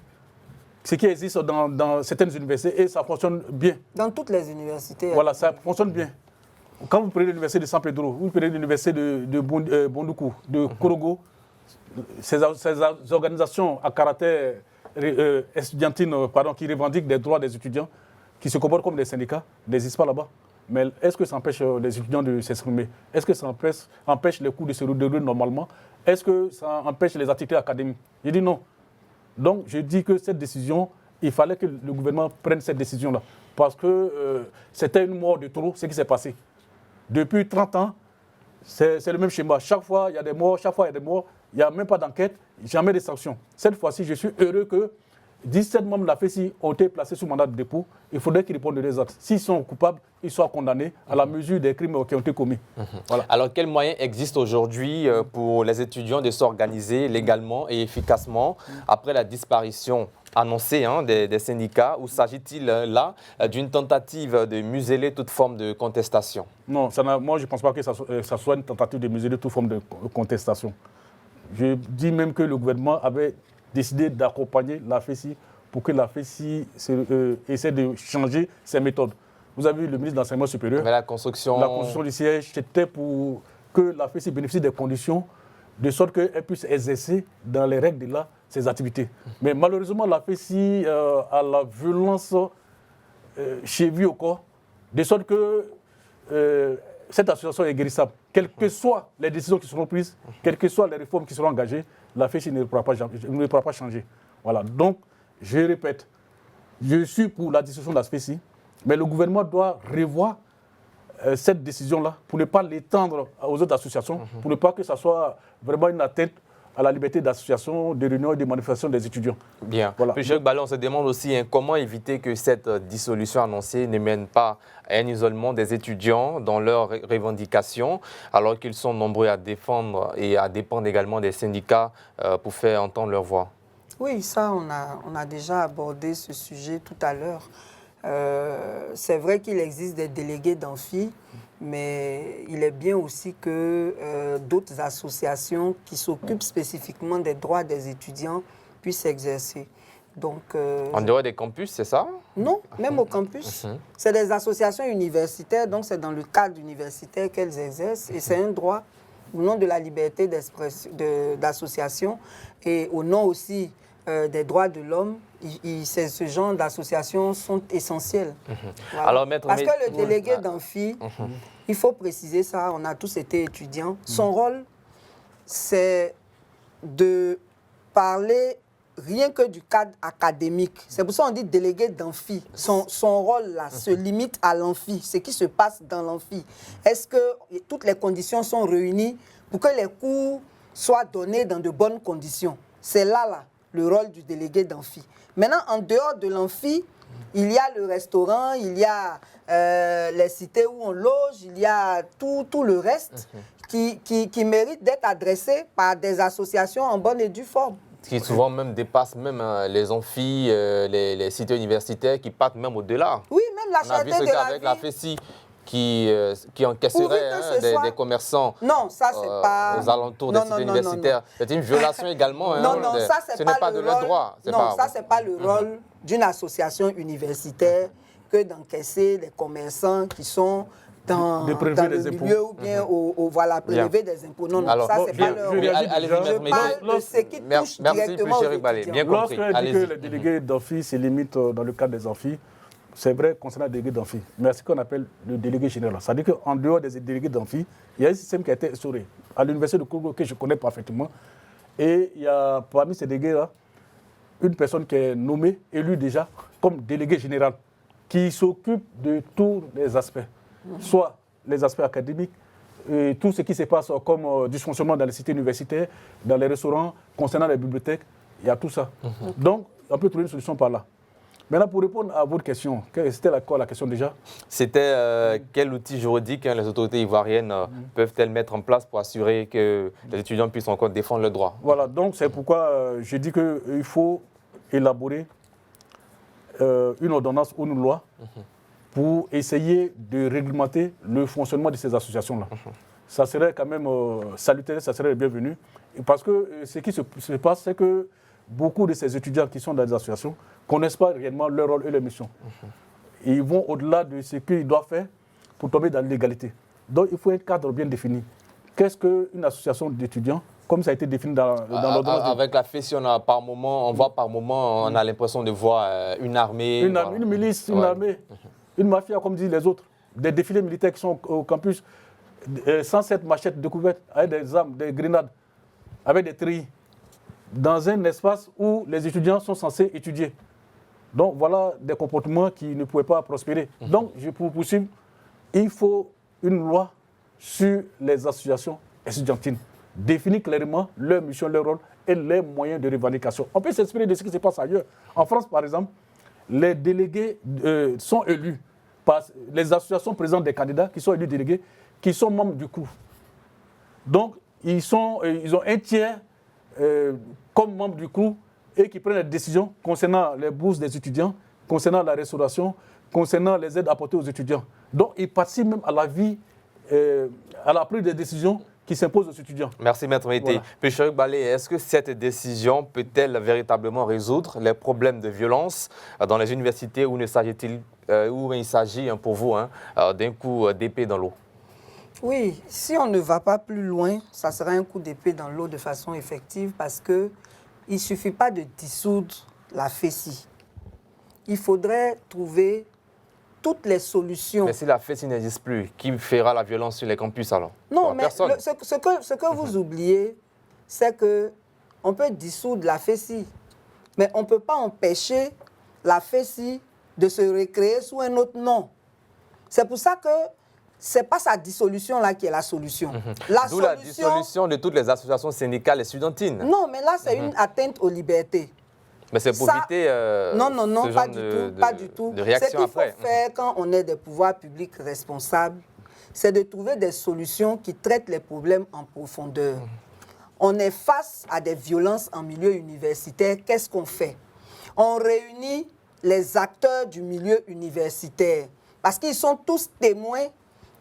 Ce qui existe dans certaines universités et ça fonctionne bien. Dans toutes les universités. Voilà, ça fonctionne bien. Quand vous prenez l'université de San Pedro, vous prenez l'université de Bondoukou, de Korogo, ces organisations à caractère estudiantine, qui revendiquent des droits des étudiants, qui se comportent comme des syndicats n'existent pas là-bas. Mais est-ce que ça empêche les étudiants de s'exprimer? Est-ce que ça empêche les cours de se dérouler normalement? Est-ce que ça empêche les activités académiques? Je dis non. Donc, je dis que cette décision, il fallait que le gouvernement prenne cette décision-là. Parce que c'était une mort de trop, ce qui s'est passé. Depuis 30 ans, c'est le même schéma. Chaque fois, il y a des morts, il n'y a même pas d'enquête, jamais de sanctions. Cette fois-ci, je suis heureux que 17 membres de la FESI ont été placés sous mandat de dépôt. Il faudrait qu'ils répondent des actes. S'ils sont coupables, ils soient condamnés à la mesure des crimes qui ont été commis. Voilà. Alors, quels moyens existent aujourd'hui pour les étudiants de s'organiser légalement et efficacement après la disparition annoncée des syndicats? Ou s'agit-il là d'une tentative de museler toute forme de contestation? Non, moi je ne pense pas que ça soit une tentative de museler toute forme de contestation. Je dis même que le gouvernement avait décidé d'accompagner la FESI pour que la FESI essaie de changer ses méthodes. Vous avez vu le ministre de l'Enseignement supérieur. Mais la construction du siège, c'était pour que la FESI bénéficie des conditions de sorte qu'elle puisse exercer dans les règles de l'art ses activités. Mais malheureusement, la FESI a la violence cheville au corps, de sorte que cette association est guérissable. Quelles que soient les décisions qui seront prises, quelles que soient les réformes qui seront engagées, la FESI ne pourra pas changer. Voilà. Donc, je répète, je suis pour la dissolution de la FESI, mais le gouvernement doit revoir cette décision-là pour ne pas l'étendre aux autres associations, pour ne pas que ça soit vraiment une atteinte à la liberté d'association, de réunion et de manifestation des étudiants. Bien. Voilà. Puis, Cheikh Balé, on se demande aussi comment éviter que cette dissolution annoncée ne mène pas à un isolement des étudiants dans leurs revendications, alors qu'ils sont nombreux à défendre et à dépendre également des syndicats pour faire entendre leur voix. Oui, ça, on a déjà abordé ce sujet tout à l'heure. C'est vrai qu'il existe des délégués d'amphi, mais il est bien aussi que d'autres associations qui s'occupent spécifiquement des droits des étudiants puissent exercer. Donc, en dehors des campus, c'est ça? Non, même au campus. C'est des associations universitaires, donc c'est dans le cadre universitaire qu'elles exercent et c'est un droit au nom de la liberté d'association et au nom aussi des droits de l'homme. Ce genre d'associations sont essentielles. Voilà. Alors, Maître, parce que le délégué d'amphi, il faut préciser ça, on a tous été étudiants. Son rôle, c'est de parler rien que du cadre académique. C'est pour ça qu'on dit délégué d'amphi. Son rôle là se limite à l'amphi, ce qui se passe dans l'amphi. Est-ce que toutes les conditions sont réunies pour que les cours soient donnés dans de bonnes conditions? C'est là le rôle du délégué d'amphi. Maintenant, en dehors de l'amphi, il y a le restaurant, il y a les cités où on loge, il y a tout le reste qui mérite d'être adressé par des associations en bonne et due forme. Qui souvent même dépassent même les amphis, les cités universitaires, qui partent même au-delà. Oui, même la cherté de la vie. On a vu ce cas avec la FESI qui encaisserait des commerçants non, ça, c'est pas... aux alentours des cités universitaires. C'est une violation également. Non, ça, ce n'est pas de leur droit. Non, ça, c'est pas le rôle d'une association universitaire que d'encaisser les commerçants qui sont dans le milieu ou bien voilà, prélever des impôts. Non, alors, ça, c'est pas leur rôle. Je parle de ce qui touche directement aux étudiants. Bien compris. Lorsqu'on dit que les délégués d'amphi se limitent dans le cadre des amphis, c'est vrai concernant les délégués d'amphi, mais ce qu'on appelle le délégué général. C'est-à-dire qu'en dehors des délégués d'amphi, il y a un système qui a été instauré à l'université de Congo que je connais parfaitement. Et il y a parmi ces délégués-là, une personne qui est nommée, élue déjà, comme délégué général, qui s'occupe de tous les aspects, soit les aspects académiques, et tout ce qui se passe comme dysfonctionnement dans les cités universitaires, dans les restaurants, concernant les bibliothèques, il y a tout ça. Donc, on peut trouver une solution par là. Maintenant, pour répondre à votre question, c'était quoi la question déjà? C'était quel outil juridique les autorités ivoiriennes peuvent-elles mettre en place pour assurer que les étudiants puissent encore défendre leurs droits? Voilà, donc c'est pourquoi je dis qu'il faut élaborer une ordonnance ou une loi pour essayer de réglementer le fonctionnement de ces associations-là. Ça serait quand même salutaire, ça serait bienvenu. Parce que ce qui se passe, c'est que beaucoup de ces étudiants qui sont dans les associations ne connaissent pas réellement leur rôle et leur mission. Ils vont au-delà de ce qu'ils doivent faire pour tomber dans l'illégalité. Donc il faut un cadre bien défini. Qu'est-ce qu'une association d'étudiants? comme ça a été défini dans l'ordonnance. Avec la FESI, on voit par moment, on a l'impression de voir une armée. Une milice, une armée, une mafia, comme disent les autres. Des défilés militaires qui sont au campus, 107 machettes découvertes avec des armes, des grenades, avec des trilles, dans un espace où les étudiants sont censés étudier. Donc voilà des comportements qui ne pouvaient pas prospérer. Donc, pour poursuivre, il faut une loi sur les associations estudiantines. Définir clairement leur mission, leur rôle et les moyens de revendication. On peut s'inspirer de ce qui se passe ailleurs. En France, par exemple, les délégués sont élus par les associations présentent des candidats qui sont élus délégués, qui sont membres du CROU. Donc, ils ont un tiers comme membres du CROU et qui prennent des décisions concernant les bourses des étudiants, concernant la restauration, concernant les aides apportées aux étudiants. Donc, ils participent même à la vie, à la prise des décisions qui s'imposent aux étudiants. Merci, Maître Mété. Voilà. Pécheric Balé, est-ce que cette décision peut-elle véritablement résoudre les problèmes de violence dans les universités où il s'agit pour vous d'un coup d'épée dans l'eau? Oui, si on ne va pas plus loin, ça sera un coup d'épée dans l'eau de façon effective parce qu'il ne suffit pas de dissoudre la FESI. Il faudrait trouver toutes les solutions. Mais si la FESI n'existe plus, qui fera la violence sur les campus alors? Non, mais personne. ce que vous oubliez, c'est qu'on peut dissoudre la FESI, mais on ne peut pas empêcher la FESI de se recréer sous un autre nom. C'est pour ça que ce n'est pas sa dissolution là qui est la solution. D'où la dissolution de toutes les associations syndicales et estudiantines. Non, mais là, c'est une atteinte aux libertés. Mais c'est pour éviter non, ce pas genre pas du tout. de réaction Ce qu'il faut après. faire quand on est des pouvoirs publics responsables, c'est de trouver des solutions qui traitent les problèmes en profondeur. On est face à des violences en milieu universitaire. Qu'est-ce qu'on fait? On réunit les acteurs du milieu universitaire parce qu'ils sont tous témoins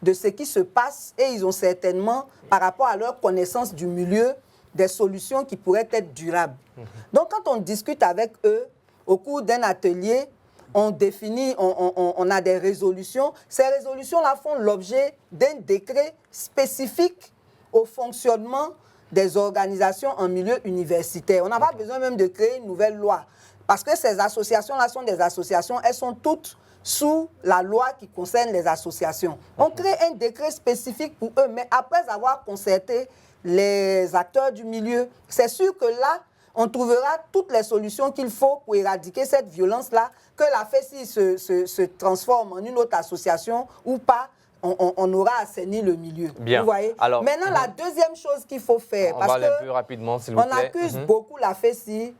de ce qui se passe et ils ont certainement, par rapport à leur connaissance du milieu, des solutions qui pourraient être durables. Donc, quand on discute avec eux, au cours d'un atelier, on définit, on a des résolutions. Ces résolutions-là font l'objet d'un décret spécifique au fonctionnement des organisations en milieu universitaire. On n'a pas besoin même de créer une nouvelle loi. Parce que ces associations-là sont des associations, elles sont toutes sous la loi qui concerne les associations. On crée un décret spécifique pour eux, mais après avoir concerté les acteurs du milieu, c'est sûr que là, on trouvera toutes les solutions qu'il faut pour éradiquer cette violence-là, que la FESI se transforme en une autre association ou pas, on aura assaini le milieu. Bien. Vous voyez? Alors, maintenant, la deuxième chose qu'il faut faire, on parce va aller que plus rapidement, s'il vous on plaît. accuse beaucoup la FESI,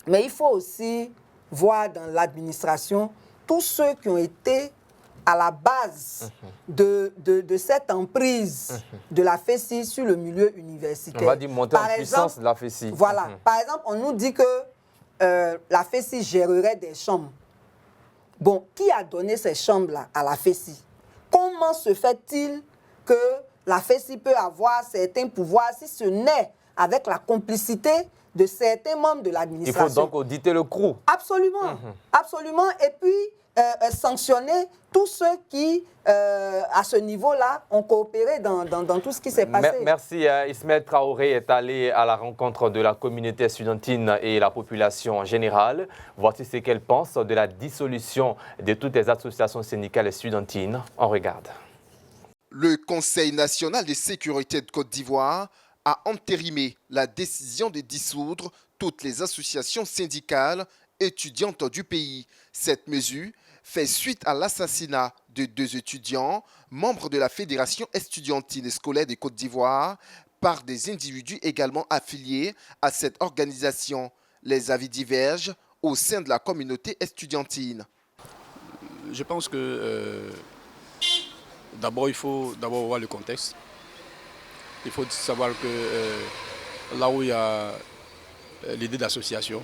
mais il faut aussi voir dans l'administration tous ceux qui ont été à la base de cette emprise de la FESI sur le milieu universitaire. On va dire monter en puissance de la FESI. Voilà. Par exemple, on nous dit que la FESI gérerait des chambres. Bon, qui a donné ces chambres-là à la FESI? Comment se fait-il que la FESI peut avoir certains pouvoirs si ce n'est avec la complicité de certains membres de l'administration? Il faut donc auditer le CROU. Absolument, absolument. Et puis, sanctionner tous ceux qui, à ce niveau-là, ont coopéré dans tout ce qui s'est passé. Merci. Ismaël Traoré est allé à la rencontre de la communauté estudiantine et la population en général. Voici ce qu'elle pense de la dissolution de toutes les associations syndicales estudiantines. On regarde. Le Conseil national de sécurité de Côte d'Ivoire a entérimé la décision de dissoudre toutes les associations syndicales étudiantes du pays. Cette mesure fait suite à l'assassinat de 2 étudiants, membres de la Fédération estudiantine et scolaire de Côte d'Ivoire, par des individus également affiliés à cette organisation. Les avis divergent au sein de la communauté estudiantine. Je pense que d'abord, il faut voir le contexte. Il faut savoir que là où il y a l'idée d'association,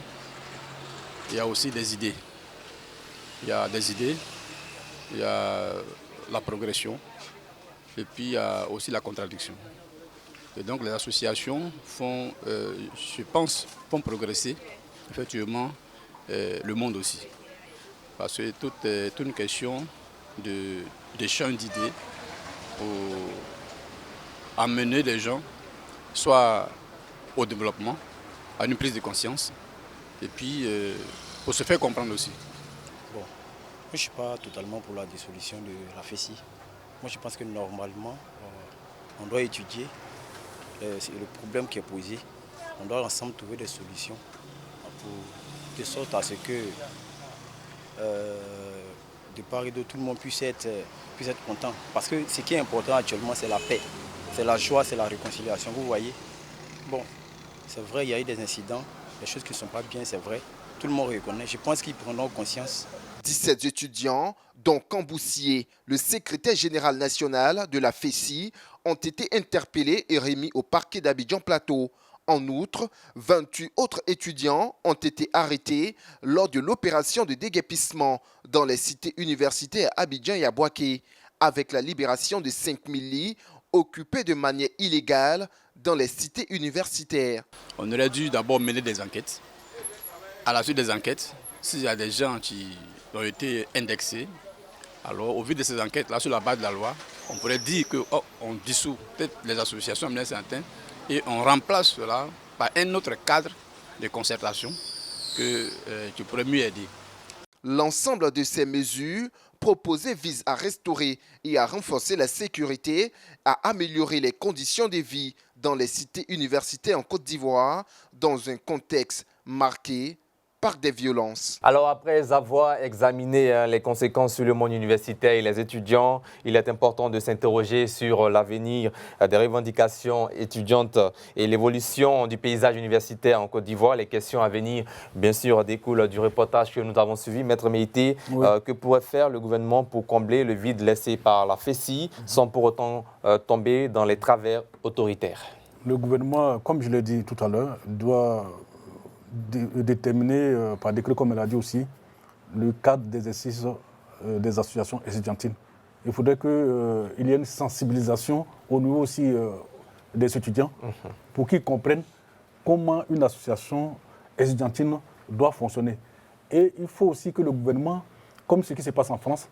il y a aussi des idées. Il y a des idées, il y a la progression et puis il y a aussi la contradiction. Et donc les associations font, je pense, font progresser effectivement le monde aussi. Parce que tout est une question d'échange d'idées pour amener les gens soit au développement, à une prise de conscience, et puis pour se faire comprendre aussi. Bon, moi je ne suis pas totalement pour la dissolution de la FESI. Moi je pense que normalement, on doit étudier le problème qui est posé. On doit ensemble trouver des solutions de sorte à ce que de part et d'autre, tout le monde puisse être content. Parce que ce qui est important actuellement, c'est la paix, c'est la joie, c'est la réconciliation. Vous voyez, bon, c'est vrai, il y a eu des incidents, des choses qui ne sont pas bien, c'est vrai. Tout le monde reconnaît. Je pense qu'ils prendront conscience. 17 étudiants, dont Camboussier, le secrétaire général national de la FESI, ont été interpellés et remis au parquet d'Abidjan Plateau. En outre, 28 autres étudiants ont été arrêtés lors de l'opération de déguerpissement dans les cités universitaires à Abidjan et à Bouaké, avec la libération de 5000 lits occupés de manière illégale dans les cités universitaires. On aurait dû d'abord mener des enquêtes. À la suite des enquêtes, s'il y a des gens qui ont été indexés, alors au vu de ces enquêtes, là, sur la base de la loi, on pourrait dire qu'on dissout peut-être les associations amenées certains et on remplace cela par un autre cadre de concertation qui pourrait mieux aider. L'ensemble de ces mesures proposées vise à restaurer et à renforcer la sécurité, à améliorer les conditions de vie dans les cités universitaires en Côte d'Ivoire, dans un contexte marqué par des violences. Alors, après avoir examiné les conséquences sur le monde universitaire et les étudiants, il est important de s'interroger sur l'avenir des revendications étudiantes et l'évolution du paysage universitaire en Côte d'Ivoire. Les questions à venir, bien sûr, découlent du reportage que nous avons suivi. Maître Meïté, oui. Que pourrait faire le gouvernement pour combler le vide laissé par la FESI sans pour autant tomber dans les travers autoritaires? Le gouvernement, comme je l'ai dit tout à l'heure, doit déterminer, par décret, comme elle a dit aussi, le cadre d'exercice des associations étudiantines. Il faudrait qu'il y ait une sensibilisation au niveau aussi des étudiants pour qu'ils comprennent comment une association étudiantine doit fonctionner. Et il faut aussi que le gouvernement, comme ce qui se passe en France,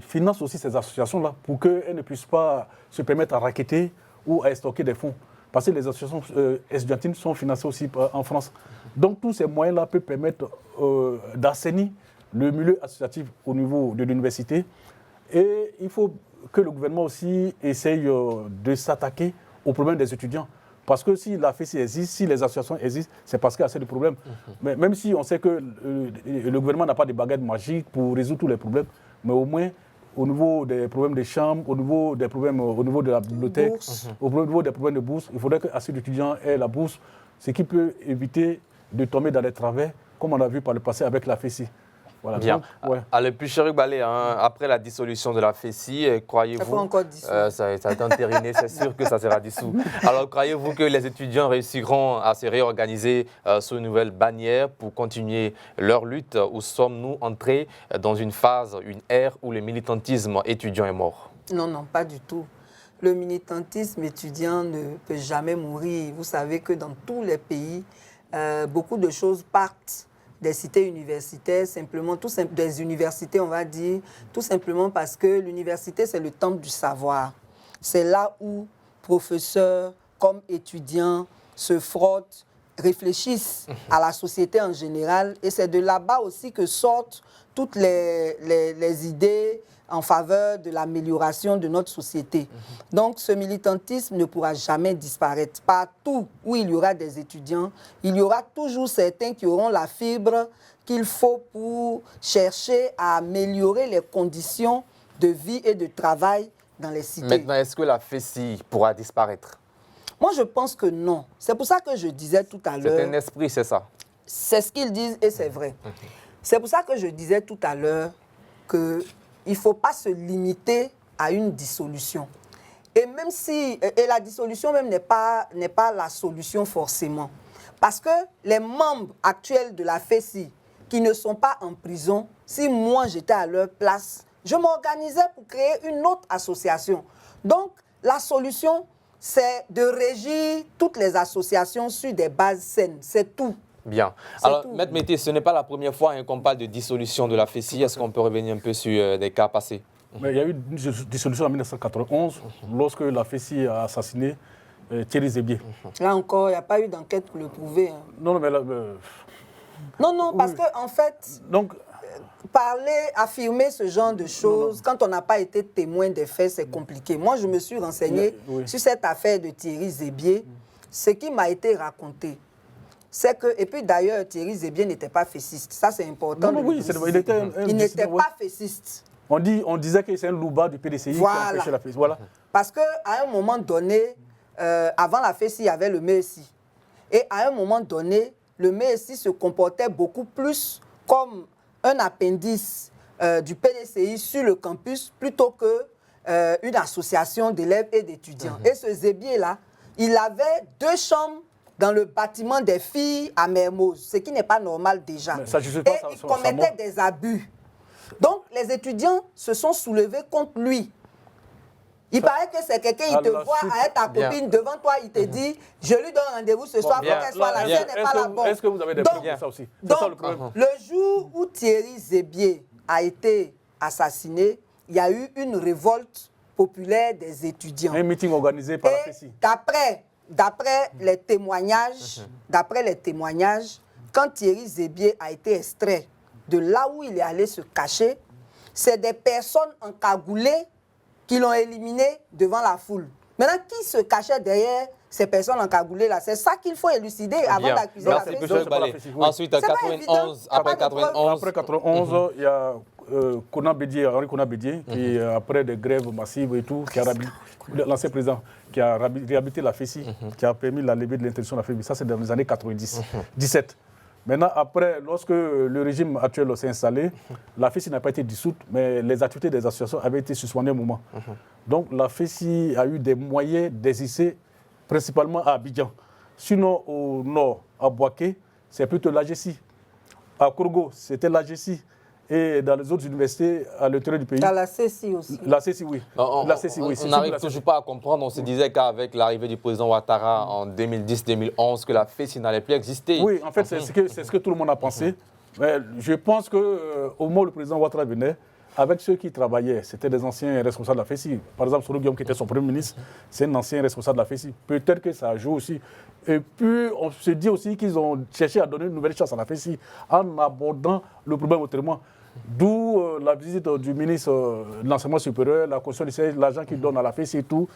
finance aussi ces associations-là pour qu'elles ne puissent pas se permettre à racketter ou à stocker des fonds. Parce que les associations étudiantines sont financées aussi en France. Donc tous ces moyens-là peuvent permettre d'assainir le milieu associatif au niveau de l'université. Et il faut que le gouvernement aussi essaye de s'attaquer aux problèmes des étudiants. Parce que si la FESI existe, si les associations existent, c'est parce qu'il y a assez de problèmes. Mais même si on sait que le gouvernement n'a pas de baguette magique pour résoudre tous les problèmes, mais au moins, au niveau des problèmes des chambres, au niveau des problèmes au niveau de la bibliothèque, au niveau des problèmes de bourse, il faudrait qu'assez d'étudiants aient la bourse, ce qui peut éviter de tomber dans les travers, comme on a vu par le passé avec la FESI. Voilà. Bien. Donc, ouais. Alors, puis, Chérif Balé, après la dissolution de la FESI, croyez-vous... Ça faut encore dissoudre. Ça a été entériné, c'est sûr que ça sera dissous. Alors, croyez-vous que les étudiants réussiront à se réorganiser sous une nouvelle bannière pour continuer leur lutte, ou sommes-nous entrés dans une phase, une ère où le militantisme étudiant est mort? Non, non, pas du tout. Le militantisme étudiant ne peut jamais mourir. Vous savez que dans tous les pays, beaucoup de choses partent des cités universitaires, simplement, des universités, on va dire, tout simplement parce que l'université, c'est le temple du savoir. C'est là où professeurs comme étudiants se frottent, réfléchissent à la société en général, et c'est de là-bas aussi que sortent toutes les idées en faveur de l'amélioration de notre société. Donc, ce militantisme ne pourra jamais disparaître. Partout où il y aura des étudiants, il y aura toujours certains qui auront la fibre qu'il faut pour chercher à améliorer les conditions de vie et de travail dans les cités. Maintenant, est-ce que la FESI pourra disparaître? Moi, je pense que non. C'est pour ça que je disais tout à l'heure... C'est un esprit, c'est ça? C'est ce qu'ils disent et c'est vrai. C'est pour ça que je disais tout à l'heure que il ne faut pas se limiter à une dissolution. Et même si la dissolution même n'est pas la solution forcément. Parce que les membres actuels de la FESI qui ne sont pas en prison, si moi j'étais à leur place, je m'organisais pour créer une autre association. Donc la solution, c'est de régir toutes les associations sur des bases saines. C'est tout. Bien. Alors, Maître Meïté, ce n'est pas la première fois qu'on parle de dissolution de la FESI. Est-ce qu'on peut revenir un peu sur des cas passés? Mais il y a eu une dissolution en 1991, lorsque la FESI a assassiné Thierry Zébier. Là encore, il n'y a pas eu d'enquête pour le prouver. Hein. Non, mais là... Non, parce que en fait, donc, parler, affirmer ce genre de choses, quand on n'a pas été témoin des faits, c'est compliqué. Moi, je me suis renseigné sur cette affaire de Thierry Zébier. Ce qui m'a été raconté, c'est que... Et puis d'ailleurs, Thierry Zébier n'était pas fessiste. Ça, c'est important. Non, oui, il n'était pas fessiste. On disait que c'est un louba du PDCI qui a empêché la FESI. Voilà. Parce qu'à un moment donné, avant la FESI, il y avait le MESI. Et à un moment donné, le MESI se comportait beaucoup plus comme un appendice du PDCI sur le campus plutôt qu'une association d'élèves et d'étudiants. Et ce Zébier-là, il avait 2 chambres dans le bâtiment des filles à Mermoz, ce qui n'est pas normal déjà. Et il commettait des abus. Donc, les étudiants se sont soulevés contre lui. Il paraît que c'est quelqu'un, il te voit avec ta copine devant toi, il te dit, je lui donne rendez-vous ce soir, il faut qu'elle soit là, si elle n'est pas là, bon. Est-ce que vous avez des preuves de ça aussi? Donc, le jour où Thierry Zébier a été assassiné, il y a eu une révolte populaire des étudiants. Un meeting organisé par la FESI. D'après les témoignages, quand Thierry Zébier a été extrait de là où il est allé se cacher, c'est des personnes encagoulées qui l'ont éliminé devant la foule. Maintenant, qui se cachait derrière ces personnes encagoulées là? C'est ça qu'il faut élucider avant d'accuser la FESI. Ensuite, en 91, après 91, il y a Henri Konan Bédié, qui, après des grèves massives et tout, qui a l'ancien président, qui a réhabilité la FESI, qui a permis la levée de l'interdiction de la FESI. Ça, c'est dans les années 97. Maintenant, après, lorsque le régime actuel s'est installé, la FESI n'a pas été dissoute, mais les activités des associations avaient été suspendues un moment. Donc, la FESI a eu des moyens d'exister, principalement à Abidjan. Sinon, au nord, à Bouaké, c'est plutôt l'AGESI. À Kourgo, c'était l'AGESI. Et dans les autres universités à l'intérieur du pays. Dans la CECI aussi. La CECI, oui. On n'arrive toujours pas à comprendre. On se disait qu'avec l'arrivée du président Ouattara en 2010-2011, que la FESI n'allait plus exister. Oui, en fait, c'est ce que tout le monde a pensé. Mais je pense qu'au moment où le président Ouattara venait, avec ceux qui travaillaient, c'était des anciens responsables de la FESI. Par exemple, Soro Guillaume, qui était son premier ministre, c'est un ancien responsable de la FESI. Peut-être que ça joue aussi. Et puis, on se dit aussi qu'ils ont cherché à donner une nouvelle chance à la FESI en abordant le problème autrement. D'où la visite du ministre de l'Enseignement supérieur, la caution du siège, l'argent qu'il donne à la FESI et tout.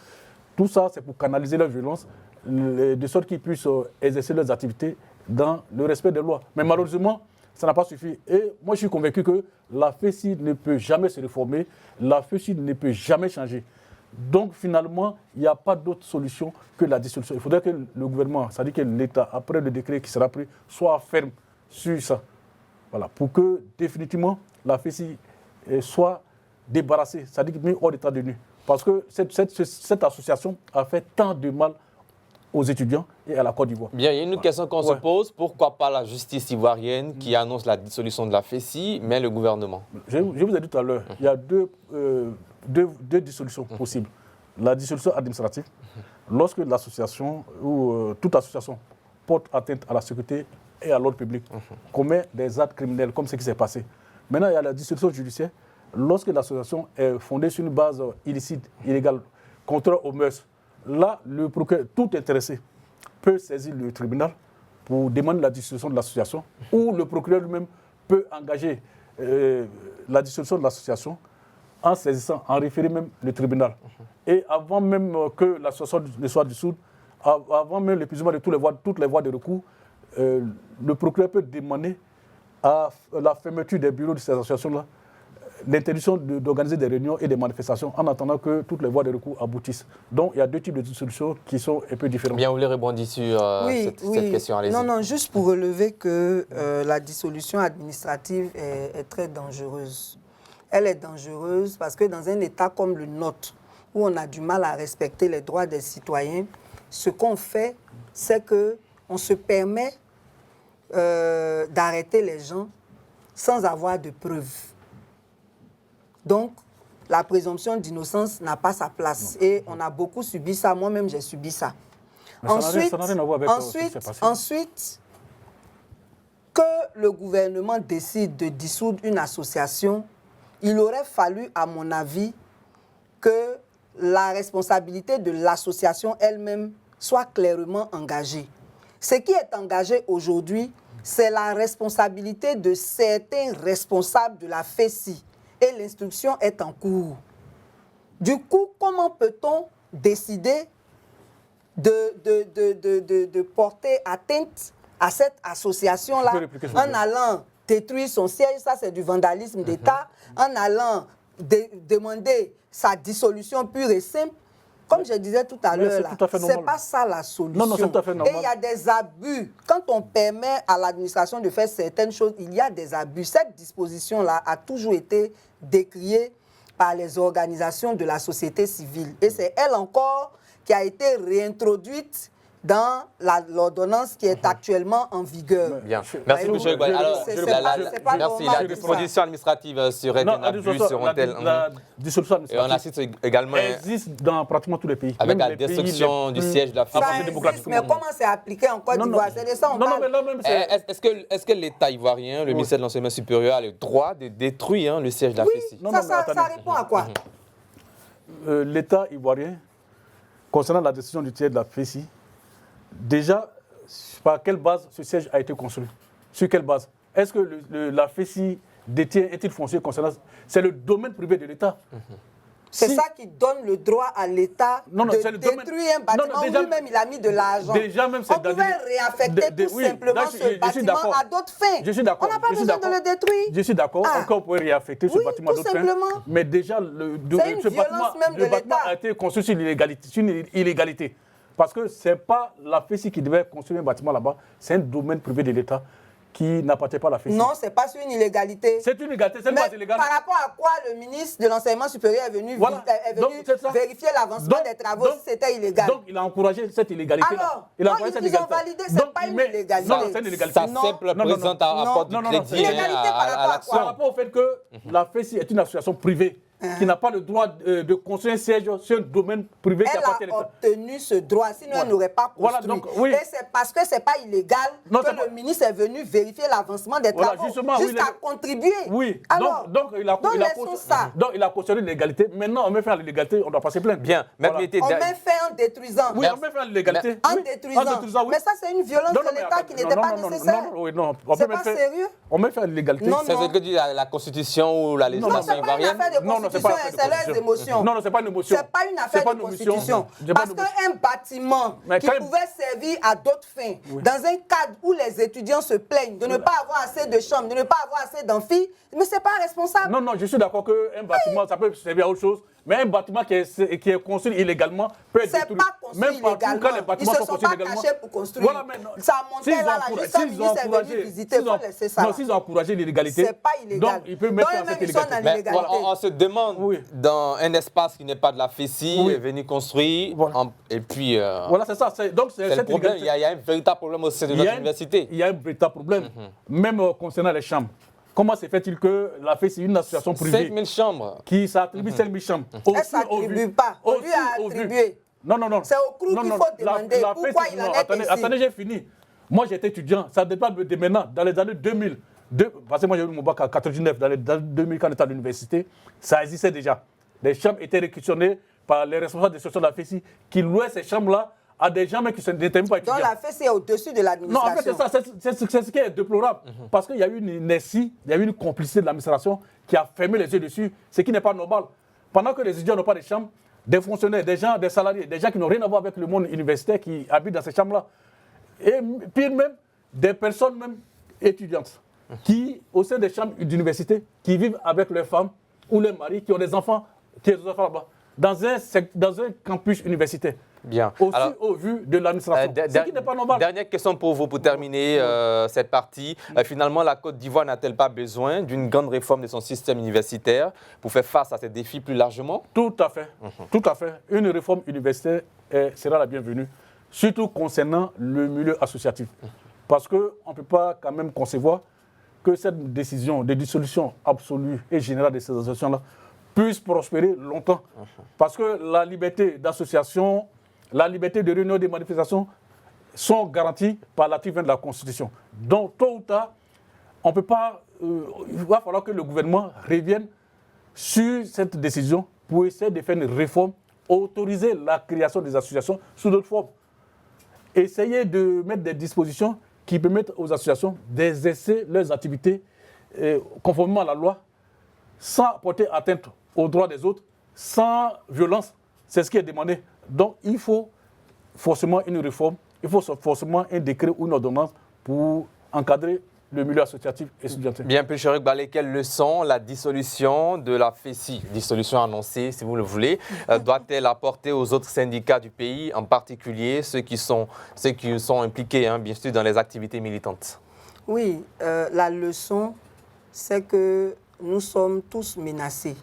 Tout ça, c'est pour canaliser leur violence, de sorte qu'ils puissent exercer leurs activités dans le respect des lois. Mais malheureusement, ça n'a pas suffi. Et moi, je suis convaincu que la FESI ne peut jamais se réformer, la FESI ne peut jamais changer. Donc, finalement, il n'y a pas d'autre solution que la dissolution. Il faudrait que le gouvernement, c'est-à-dire que l'État, après le décret qui sera pris, soit ferme sur ça. Voilà, pour que, définitivement, la FESI soit débarrassée, c'est-à-dire mise hors d'état de nuire. Parce que cette association a fait tant de mal aux étudiants et à la Côte d'Ivoire. Bien, il y a une question qu'on se pose. Pourquoi pas la justice ivoirienne qui annonce la dissolution de la FESI, mais le gouvernement? Je vous ai dit tout à l'heure, il y a deux dissolutions possibles. La dissolution administrative, lorsque l'association ou toute association porte atteinte à la sécurité et à l'ordre public, commet des actes criminels, comme ce qui s'est passé. Maintenant, il y a la dissolution judiciaire, lorsque l'association est fondée sur une base illicite, illégale, contraire aux mœurs. Là, le procureur, tout intéressé, peut saisir le tribunal pour demander la dissolution de l'association, ou le procureur lui-même peut engager la dissolution de l'association en saisissant, en référé même le tribunal. Et avant même que l'association ne soit dissoute, avant même l'épuisement de toutes les voies de recours, le procureur peut demander à la fermeture des bureaux de ces associations-là l'interdiction d'organiser des réunions et des manifestations en attendant que toutes les voies de recours aboutissent. Donc, il y a deux types de solutions qui sont un peu différentes. Bien, vous voulez rebondir sur cette question, allez-y. Non, juste pour relever que la dissolution administrative est très dangereuse. Elle est dangereuse parce que dans un État comme le nôtre, où on a du mal à respecter les droits des citoyens, ce qu'on fait, c'est qu'on se permet d'arrêter les gens sans avoir de preuves. Donc, la présomption d'innocence n'a pas sa place. Et on a beaucoup subi ça. Moi-même, j'ai subi ça. Ensuite, que le gouvernement décide de dissoudre une association, il aurait fallu, à mon avis, que la responsabilité de l'association elle-même soit clairement engagé. Ce qui est engagé aujourd'hui, c'est la responsabilité de certains responsables de la FESI et l'instruction est en cours. Du coup, comment peut-on décider de porter atteinte à cette association-là en allant détruire son siège, ça c'est du vandalisme d'État, en allant demander sa dissolution pure et simple. Comme je disais tout à l'heure, c'est pas ça la solution. Non, c'est tout à fait normal. Et il y a des abus. Quand on permet à l'administration de faire certaines choses, il y a des abus. Cette disposition-là a toujours été décriée par les organisations de la société civile. Et c'est elle encore qui a été réintroduite dans l'ordonnance qui est actuellement en vigueur. Bien. Merci, M. Egouaï. Alors, merci. La disposition administrative serait un abus sur un tel... La dissolution administrative, et on assiste également, existe dans pratiquement tous les pays. Avec même la destruction du siège de la Ça existe, mais comment c'est appliqué en Côte d'Ivoire? C'est de ça on parle. Est-ce que l'État ivoirien, le ministère de l'Enseignement supérieur, a le droit de détruire le siège de la FESI? Ça répond à quoi? L'État ivoirien, concernant la décision du siège de la FESI, déjà, par quelle base ce siège a été construit? Sur quelle base? Est-ce que la FESI détient un titre foncier concernant... C'est le domaine privé de l'État. C'est ça qui donne le droit à l'État de détruire un bâtiment où lui-même il a mis de l'argent. Déjà même c'est on pouvait réaffecter tout simplement ce bâtiment à d'autres fins. Je suis d'accord. On n'a pas besoin de le détruire. Je suis d'accord. Encore on pourrait réaffecter ce bâtiment à d'autres fins. Mais déjà, ce bâtiment a été construit sur une illégalité. Parce que ce n'est pas la FESI qui devait construire un bâtiment là-bas, c'est un domaine privé de l'État qui n'appartient pas à la FESI. Non, ce n'est pas sur une illégalité. C'est une illégalité, c'est pas illégal. Par rapport à quoi le ministre de l'Enseignement supérieur est venu vérifier l'avancement des travaux si c'était illégal? Donc il a encouragé cette illégalité. Alors, ils ont validé, ce n'est pas une illégalité. Non, c'est une illégalité. Ça simple présente apporte du crédit à l'action. Par rapport au fait que la FESI est une association privée, qui n'a pas le droit de construire un siège sur un domaine privé qui appartient à l'État. Elle a obtenu ce droit, sinon elle n'aurait pas construit. Et c'est parce que ce n'est pas illégal que le ministre est venu vérifier l'avancement des travaux, jusqu'à contribuer. Oui, alors, donc il a cautionné l'illégalité. Maintenant, on met fin à l'illégalité, on doit passer plainte. Bien. On met fin en détruisant. Oui, on met fin à l'illégalité. En détruisant. Mais ça, c'est une violence de l'État qui n'était pas nécessaire. Non, c'est pas sérieux. On met fin à l'illégalité. C'est ce que dit la Constitution ou la législation ivoirienne? C'est leurs émotions. Non, c'est pas une émotion. C'est pas une affaire de constitution. Parce qu'un bâtiment qui pouvait servir à d'autres fins, dans un cadre où les étudiants se plaignent de ne pas avoir assez de chambres, de ne pas avoir assez d'amphis, mais c'est pas responsable. Non, je suis d'accord qu'un bâtiment, ça peut servir à autre chose. Mais un bâtiment qui est construit illégalement peut être détruit. C'est pas construit illégalement. Ils ne se sont pas cachés pour construire. Voilà, ça montait là, juste un ministre est venu visiter, il faut laisser ça. Non, s'ils ont encouragé l'illégalité, c'est pas illégal. Donc ils peuvent mettre en cette illégalité. On se demande, dans un espace qui n'est pas de la FESI, est venu construire, et puis... Voilà, c'est ça. Donc c'est le problème. Il y a un véritable problème au sein de notre université. Il y a un véritable problème, même concernant les chambres. Comment se fait-il que la FESI, une association privée... 5 000 chambres. Qui s'attribue 5 000 chambres. Elle ne s'attribue pas. On lui a attribué. Non. C'est au CROU qu'il faut demander pourquoi il en est ici. Attendez, j'ai fini. Moi, j'étais étudiant. Ça dépend de maintenant. Dans les années 2000, parce que moi, j'ai eu mon bac en 1999. Dans les années 2000, quand on était à l'université, ça existait déjà. Les chambres étaient réquisitionnées par les responsables des associations de la FESI qui louaient ces chambres-là à des gens qui n'étaient même pas étudiants. Donc la FESI est au-dessus de l'administration. Non, en fait, c'est ce qui est déplorable. Parce qu'il y a eu une inertie, il y a eu une complicité de l'administration qui a fermé les yeux dessus, ce qui n'est pas normal. Pendant que les étudiants n'ont pas de chambres, des fonctionnaires, des gens, des salariés, des gens qui n'ont rien à voir avec le monde universitaire qui habitent dans ces chambres-là. Et pire même, des personnes même étudiantes qui, au sein des chambres d'université, qui vivent avec leurs femmes ou leurs maris, qui ont des enfants là-bas, dans un campus universitaire. Bien. Aussi au vu de l'administration. Ce qui n'est pas normal. Dernière question pour vous, pour terminer cette partie. Finalement, la Côte d'Ivoire n'a-t-elle pas besoin d'une grande réforme de son système universitaire pour faire face à ces défis plus largement? Tout à fait. Tout à fait. Une réforme universitaire sera la bienvenue, surtout concernant le milieu associatif. Parce qu'on ne peut pas quand même concevoir que cette décision de dissolution absolue et générale de ces associations-là puisse prospérer longtemps. Parce que la liberté d'association, la liberté de réunion et de manifestation sont garanties par l'article 20 de la Constitution. Donc, tôt ou tard, on ne peut pas... il va falloir que le gouvernement revienne sur cette décision pour essayer de faire une réforme, autoriser la création des associations sous d'autres formes. essayer de mettre des dispositions qui permettent aux associations d'exercer leurs activités conformément à la loi, sans porter atteinte aux droits des autres, sans violence. C'est ce qui est demandé. Donc, il faut forcément une réforme, il faut forcément un décret ou une ordonnance pour encadrer le milieu associatif et étudiantin. Bien, Pécheric Balé, quelle leçon la dissolution de la FESI, dissolution annoncée si vous le voulez, doit-elle apporter aux autres syndicats du pays, en particulier ceux qui sont impliqués, bien sûr, dans les activités militantes? Oui, la leçon, c'est que nous sommes tous menacés.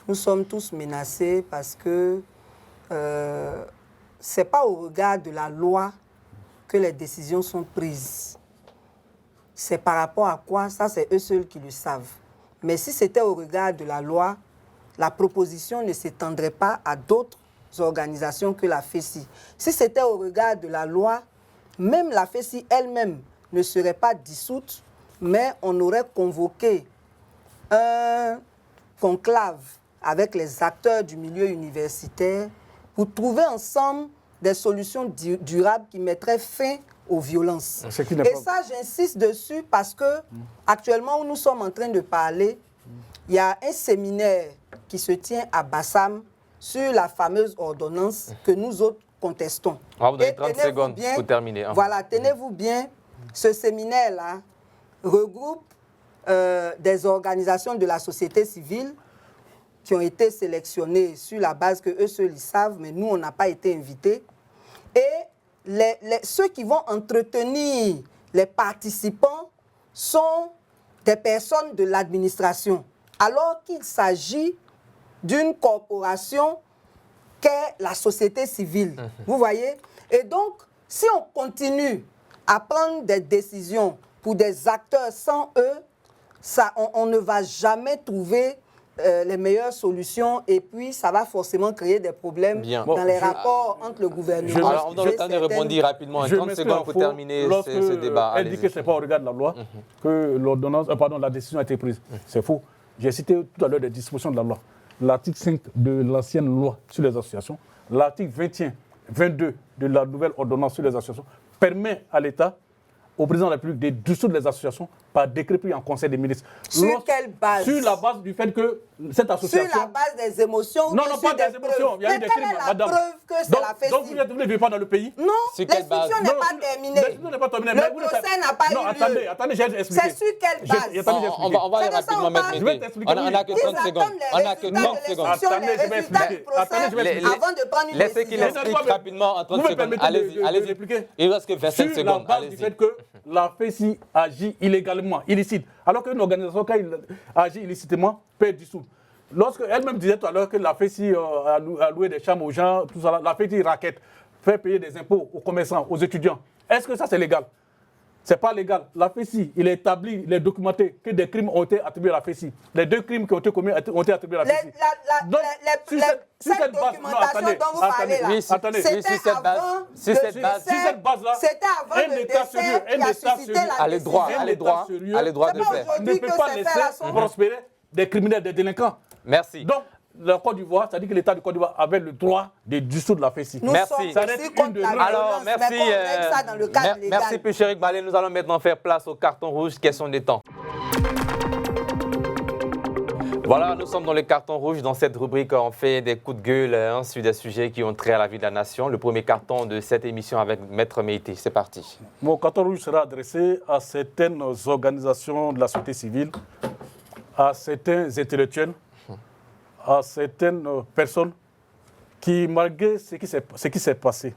Nous sommes tous menacés parce que ce n'est pas au regard de la loi que les décisions sont prises. C'est par rapport à quoi? Ça, c'est eux seuls qui le savent. Mais si c'était au regard de la loi, la proposition ne s'étendrait pas à d'autres organisations que la FESI. Si c'était au regard de la loi, même la FESI elle-même ne serait pas dissoute, mais on aurait convoqué un conclave avec les acteurs du milieu universitaire pour trouver ensemble des solutions durables qui mettraient fin aux violences. Et ça, j'insiste dessus parce que actuellement où nous sommes en train de parler, il y a un séminaire qui se tient à Bassam sur la fameuse ordonnance que nous autres contestons. On va vous donner 30 secondes pour terminer. Voilà, tenez-vous bien, ce séminaire-là regroupe des organisations de la société civile qui ont été sélectionnées sur la base que eux seuls ils savent, mais nous, on n'a pas été invités. Et ceux qui vont entretenir les participants sont des personnes de l'administration, alors qu'il s'agit d'une corporation qu'est la société civile. Vous voyez? Et donc, si on continue à prendre des décisions pour des acteurs sans eux, on ne va jamais trouver les meilleures solutions et puis ça va forcément créer des problèmes dans les rapports entre le gouvernement. Alors, on donne le temps de répondre rapidement. 30 secondes pour terminer ce débat. Elle dit que ce n'est pas au regard de la loi que la décision a été prise. C'est faux. J'ai cité tout à l'heure des dispositions de la loi. L'article 5 de l'ancienne loi sur les associations, l'article 22 de la nouvelle ordonnance sur les associations permet à l'État, au président de la République, de dissoudre les associations par décret pris en Conseil des ministres. Sur quelle base? Sur la base du fait que cette association... Sur la base des émotions? Non, pas des émotions. Il y a eu des crimes, madame. Preuve que c'est la FESI? Donc vous ne vivez pas dans le pays? Non, l'instruction n'est pas terminée. L'instruction n'est pas terminée. Le procès n'a pas eu lieu. Non, attendez, j'ai expliqué. C'est sur quelle base? On va aller rapidement mettre Mété. On n'a que 30 secondes. On n'a que 30 secondes. Attendez, je vais expliquer. Avant de prendre une décision. Laissez qu'il explique rapidement en 30 secondes. Allez-y. Il reste que 27 secondes. Sur la base du fait que la FESI agit illégalement, illicite. Alors qu'une organisation, quand elle agit illicitement, peut être dissoute. Lorsqu'elle-même disait tout à l'heure que la FESI a loué des chambres aux gens, tout ça, la FESI raquette, fait payer des impôts aux commerçants, aux étudiants. Est-ce que ça, c'est légal? Ce n'est pas légal. La FESI, il est établi, il est documenté que des crimes ont été attribués à la FESI. Les 2 crimes qui ont été commis ont été attribués à la FESI. Cette documentation dont vous parlez là, c'était avant le décès qui a suscité la décision. Allez droit de le faire. On ne peut pas laisser prospérer des criminels, des délinquants. Merci. Donc, la Côte d'Ivoire, c'est-à-dire que l'État de Côte d'Ivoire avait le droit de dissoudre la FESI. Merci. Alors, merci Pécheric Balé. Nous allons maintenant faire place au carton rouge, question des temps. Voilà, nous sommes dans le carton rouge. Dans cette rubrique, on fait des coups de gueule sur des sujets qui ont trait à la vie de la nation. Le premier carton de cette émission avec Maître Mété. C'est parti. Mon carton rouge sera adressé à certaines organisations de la société civile, à certains intellectuels, à certaines personnes qui, malgré ce qui s'est passé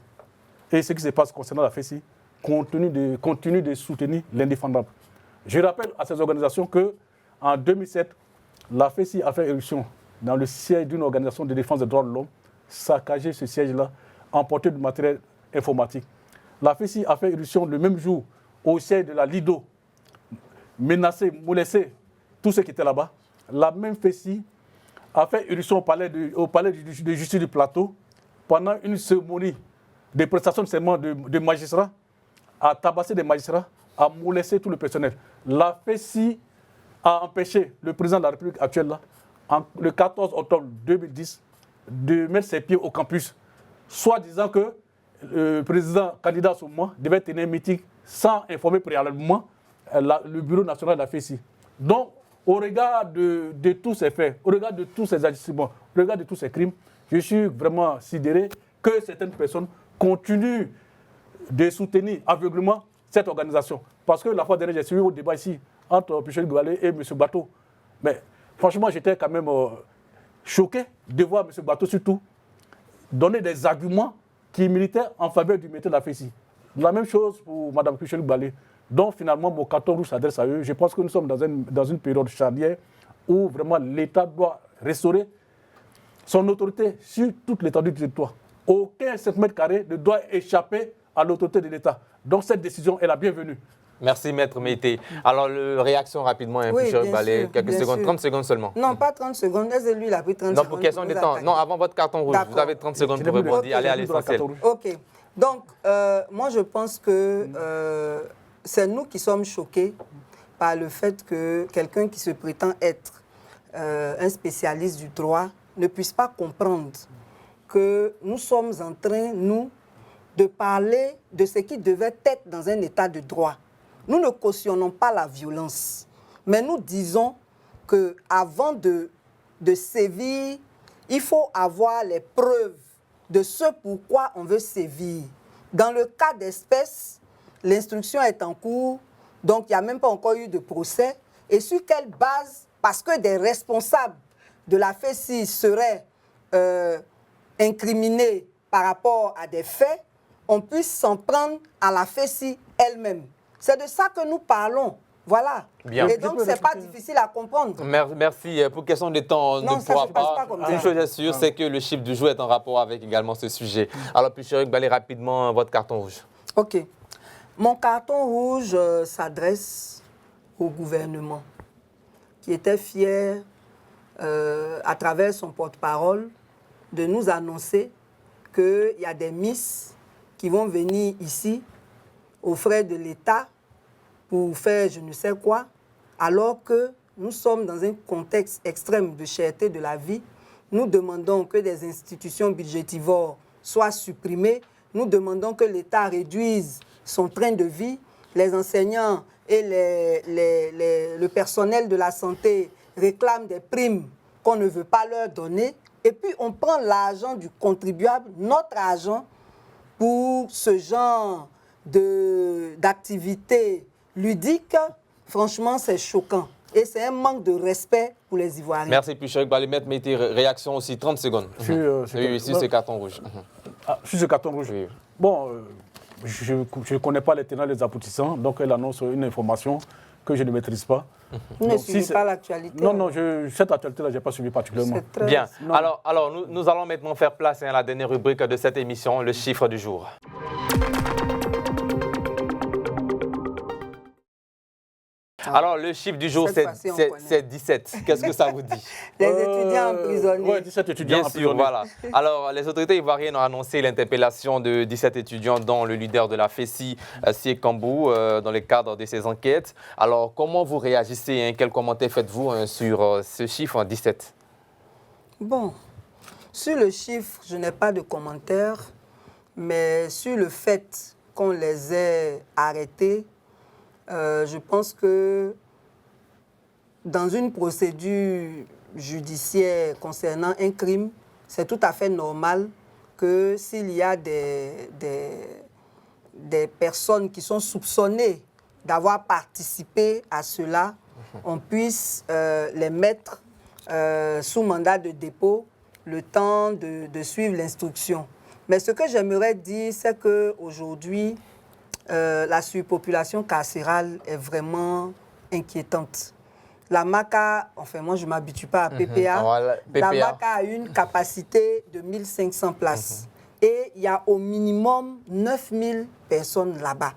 et ce qui se passe concernant la FESI, continuent de soutenir l'indéfendable. Je rappelle à ces organisations qu'en 2007, la FESI a fait éruption dans le siège d'une organisation de défense des droits de l'homme, saccagé ce siège-là, emporté du matériel informatique. La FESI a fait éruption le même jour au siège de la LIDO, menacé, molesté tous ceux qui étaient là-bas. La même FESI a fait éruption au palais de justice du plateau pendant une cérémonie de prestation de serment de magistrats, a tabassé des magistrats, a molesté tout le personnel. La FESI a empêché le président de la République actuelle, là, le 14 octobre 2010, de mettre ses pieds au campus, soit disant que le président candidat à ce moment devait tenir un meeting sans informer préalablement le bureau national de la FECI. Donc, au regard de tous ces faits, au regard de tous ces agissements, au regard de tous ces crimes, je suis vraiment sidéré que certaines personnes continuent de soutenir aveuglément cette organisation. Parce que la fois dernière, j'ai suivi au débat ici entre Pichel Goualé et M. Bateau. Mais franchement, j'étais quand même choqué de voir M. Bateau surtout donner des arguments qui militaient en faveur du maintien de la FECI. La même chose pour Mme Pichel Goualé. Donc finalement, mon carton rouge s'adresse à eux. Je pense que nous sommes dans une période charnière où vraiment l'État doit restaurer son autorité sur toute l'étendue du territoire. Aucun centimètre carré ne doit échapper à l'autorité de l'État. Donc cette décision est la bienvenue. Merci, Maître Mété. Alors, réaction rapidement, Oui, Pichel Goualé, quelques secondes, sûr. 30 secondes seulement. Non, pas 30 secondes. Lui, il a pris 30 non, secondes. pour question de temps. Non, avant votre carton rouge, vous avez 30 secondes pour répondre. Allez à l'essentiel. OK. Donc, moi, je pense que c'est nous qui sommes choqués par le fait que quelqu'un qui se prétend être un spécialiste du droit ne puisse pas comprendre que nous sommes en train, nous, de parler de ce qui devait être dans un état de droit. Nous ne cautionnons pas la violence, mais nous disons qu'avant de sévir, il faut avoir les preuves de ce pourquoi on veut sévir. Dans le cas d'espèce, l'instruction est en cours, donc il n'y a même pas encore eu de procès. Et sur quelle base, parce que des responsables de la FECI seraient incriminés par rapport à des faits, on puisse s'en prendre à la FECI elle-même. C'est de ça que nous parlons. Voilà. Bien. Et donc, ce n'est pas difficile à comprendre. Merci. Pour question de temps, on Non, ne ça pourra se passe pas comme ça. Une chose est sûre, c'est que le chiffre du jour est en rapport avec également ce sujet. Alors, Pichel Goualé, rapidement, votre carton rouge. OK. Mon carton rouge s'adresse au gouvernement, qui était fier, à travers son porte-parole, de nous annoncer qu'il y a des Miss qui vont venir ici, aux frais de l'État, pour faire je ne sais quoi, alors que nous sommes dans un contexte extrême de cherté de la vie. Nous demandons que des institutions budgétivores soient supprimées. Nous demandons que l'État réduise son train de vie. Les enseignants et le personnel de la santé réclament des primes qu'on ne veut pas leur donner. Et puis on prend l'argent du contribuable, notre argent, pour ce genre d'activité ludique. Franchement, c'est choquant. Et c'est un manque de respect pour les Ivoiriens. Merci, Pichel Goualé. Maître Mété, réaction aussi, 30 secondes. Oui, sur ce carton rouge. Sur ce carton rouge. Oui. Bon, je ne connais pas les tenants et les aboutissants, donc elle annonce une information que je ne maîtrise pas. Vous ne suivez pas l'actualité? Non, cette actualité-là, je n'ai pas suivi particulièrement. Bien. Alors nous allons maintenant faire place à la dernière rubrique de cette émission, le chiffre du jour. Alors, le chiffre du jour, c'est 17. Qu'est-ce que ça vous dit? Les étudiants emprisonnés. Oui, 17 étudiants emprisonnés. Bien sûr, voilà. Alors, les autorités ivoiriennes ont annoncé l'interpellation de 17 étudiants, dont le leader de la FECI, Sié Kambou, dans le cadre de ces enquêtes. Alors, comment vous réagissez? Quel commentaire faites-vous sur ce chiffre, 17? Bon, sur le chiffre, je n'ai pas de commentaire, mais sur le fait qu'on les ait arrêtés, je pense que dans une procédure judiciaire concernant un crime, c'est tout à fait normal que s'il y a des personnes qui sont soupçonnées d'avoir participé à cela, on puisse les mettre sous mandat de dépôt le temps de suivre l'instruction. Mais ce que j'aimerais dire, c'est qu'aujourd'hui, la surpopulation carcérale est vraiment inquiétante. La MACA, enfin moi je ne m'habitue pas à PPA, la MACA a une capacité de 1500 places et il y a au minimum 9000 personnes là-bas.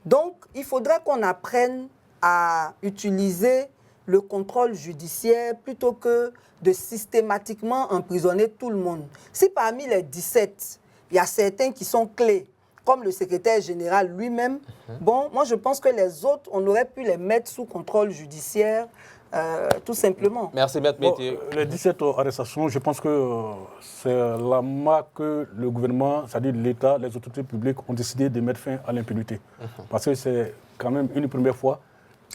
Donc il faudrait qu'on apprenne à utiliser le contrôle judiciaire plutôt que de systématiquement emprisonner tout le monde. Si parmi les 17, il y a certains qui sont clés, comme le secrétaire général lui-même, bon, moi je pense que les autres, on aurait pu les mettre sous contrôle judiciaire tout simplement. Merci, Maître Mété. Les 17 arrestations, je pense que c'est la marque que le gouvernement, c'est-à-dire l'État, les autorités publiques ont décidé de mettre fin à l'impunité. Parce que c'est quand même une première fois.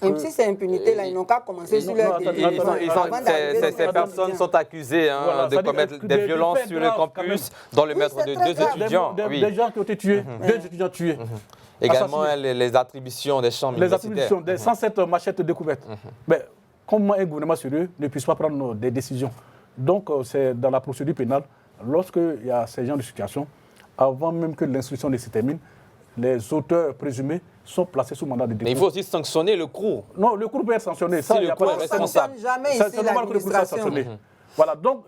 Même si c'est impunité, là, ils n'ont qu'à commencer sur leur Ces personnes sont accusées de commettre des violences sur le campus, dont le maître de 2 étudiants. Des gens qui ont été tués, 2 étudiants tués. Également les attributions des chambres universitaires. Les attributions des 107 machettes découvertes. Mais comment un gouvernement sérieux ne puisse pas prendre des décisions? Donc, c'est dans la procédure pénale, lorsqu'il y a ce genre de situation, avant même que l'instruction ne se termine, les auteurs présumés sont placés sous mandat de dépôt. Mais il faut aussi sanctionner le CROU. Non, le CROU peut être sanctionné. Si le CROU est responsable. C'est normal que le CROU soit sanctionné. Voilà, donc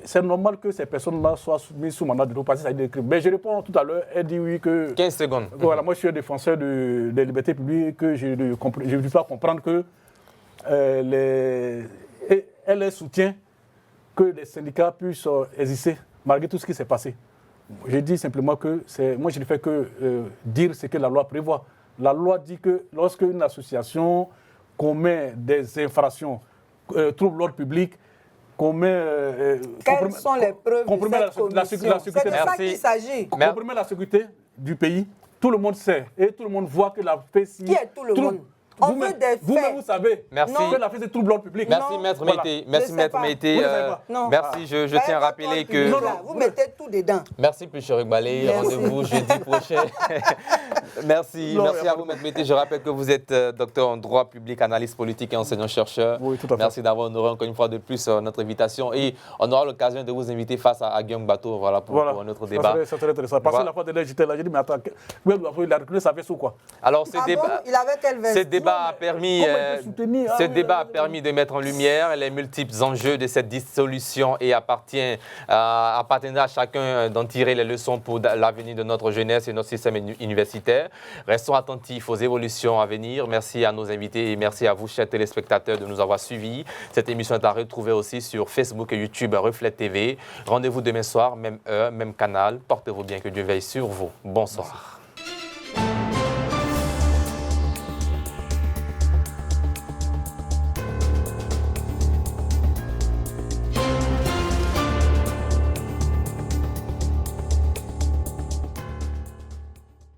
c'est normal que ces personnes-là soient mises sous mandat de dépôt parce que ça a été écrit. Mais je réponds tout à l'heure, elle dit oui que... 15 secondes. Voilà, moi je suis un défenseur des libertés publiques, que je ne peux pas comprendre que elle soutient que les syndicats puissent exister malgré tout ce qui s'est passé. Je dis simplement que moi je ne fais que dire ce que la loi prévoit. La loi dit que lorsque une association commet des infractions, trouble l'ordre public, quelles sont les preuves de cette commission? C'est de ça qu'il s'agit. Compromet la sécurité du pays. Tout le monde sait et tout le monde voit que la FECI... Qui est tout le monde? On veut des faits. Vous-même, vous savez que la FECI trouble l'ordre public. Merci, Maître Mété. Merci, Maître Mété. Merci, je tiens à rappeler que... Vous mettez tout dedans. Merci, Plucheric Balé. Rendez-vous jeudi prochain. Merci à vous, Maître Mété. Je rappelle que vous êtes docteur en droit public, analyste politique et enseignant-chercheur. Oui, tout à fait. Merci d'avoir honoré encore une fois de plus notre invitation. Et on aura l'occasion de vous inviter face à Guillaume Bateau pour notre débat. C'est très intéressant. Parce que la fois de l'heure, j'étais là, j'ai dit, mais attends, il a reconnu sa veste ou quoi? Alors, il avait quelle veste? Ce débat a permis de mettre en lumière les multiples enjeux de cette dissolution et appartiendra à chacun d'en tirer les leçons pour l'avenir de notre jeunesse et notre système universitaire. Restons attentifs aux évolutions à venir. Merci à nos invités et merci à vous, chers téléspectateurs, de nous avoir suivis. Cette émission est à retrouver aussi sur Facebook et YouTube Reflet TV. Rendez-vous demain soir, même heure, même canal. Portez-vous bien, que Dieu veille sur vous. Bonsoir.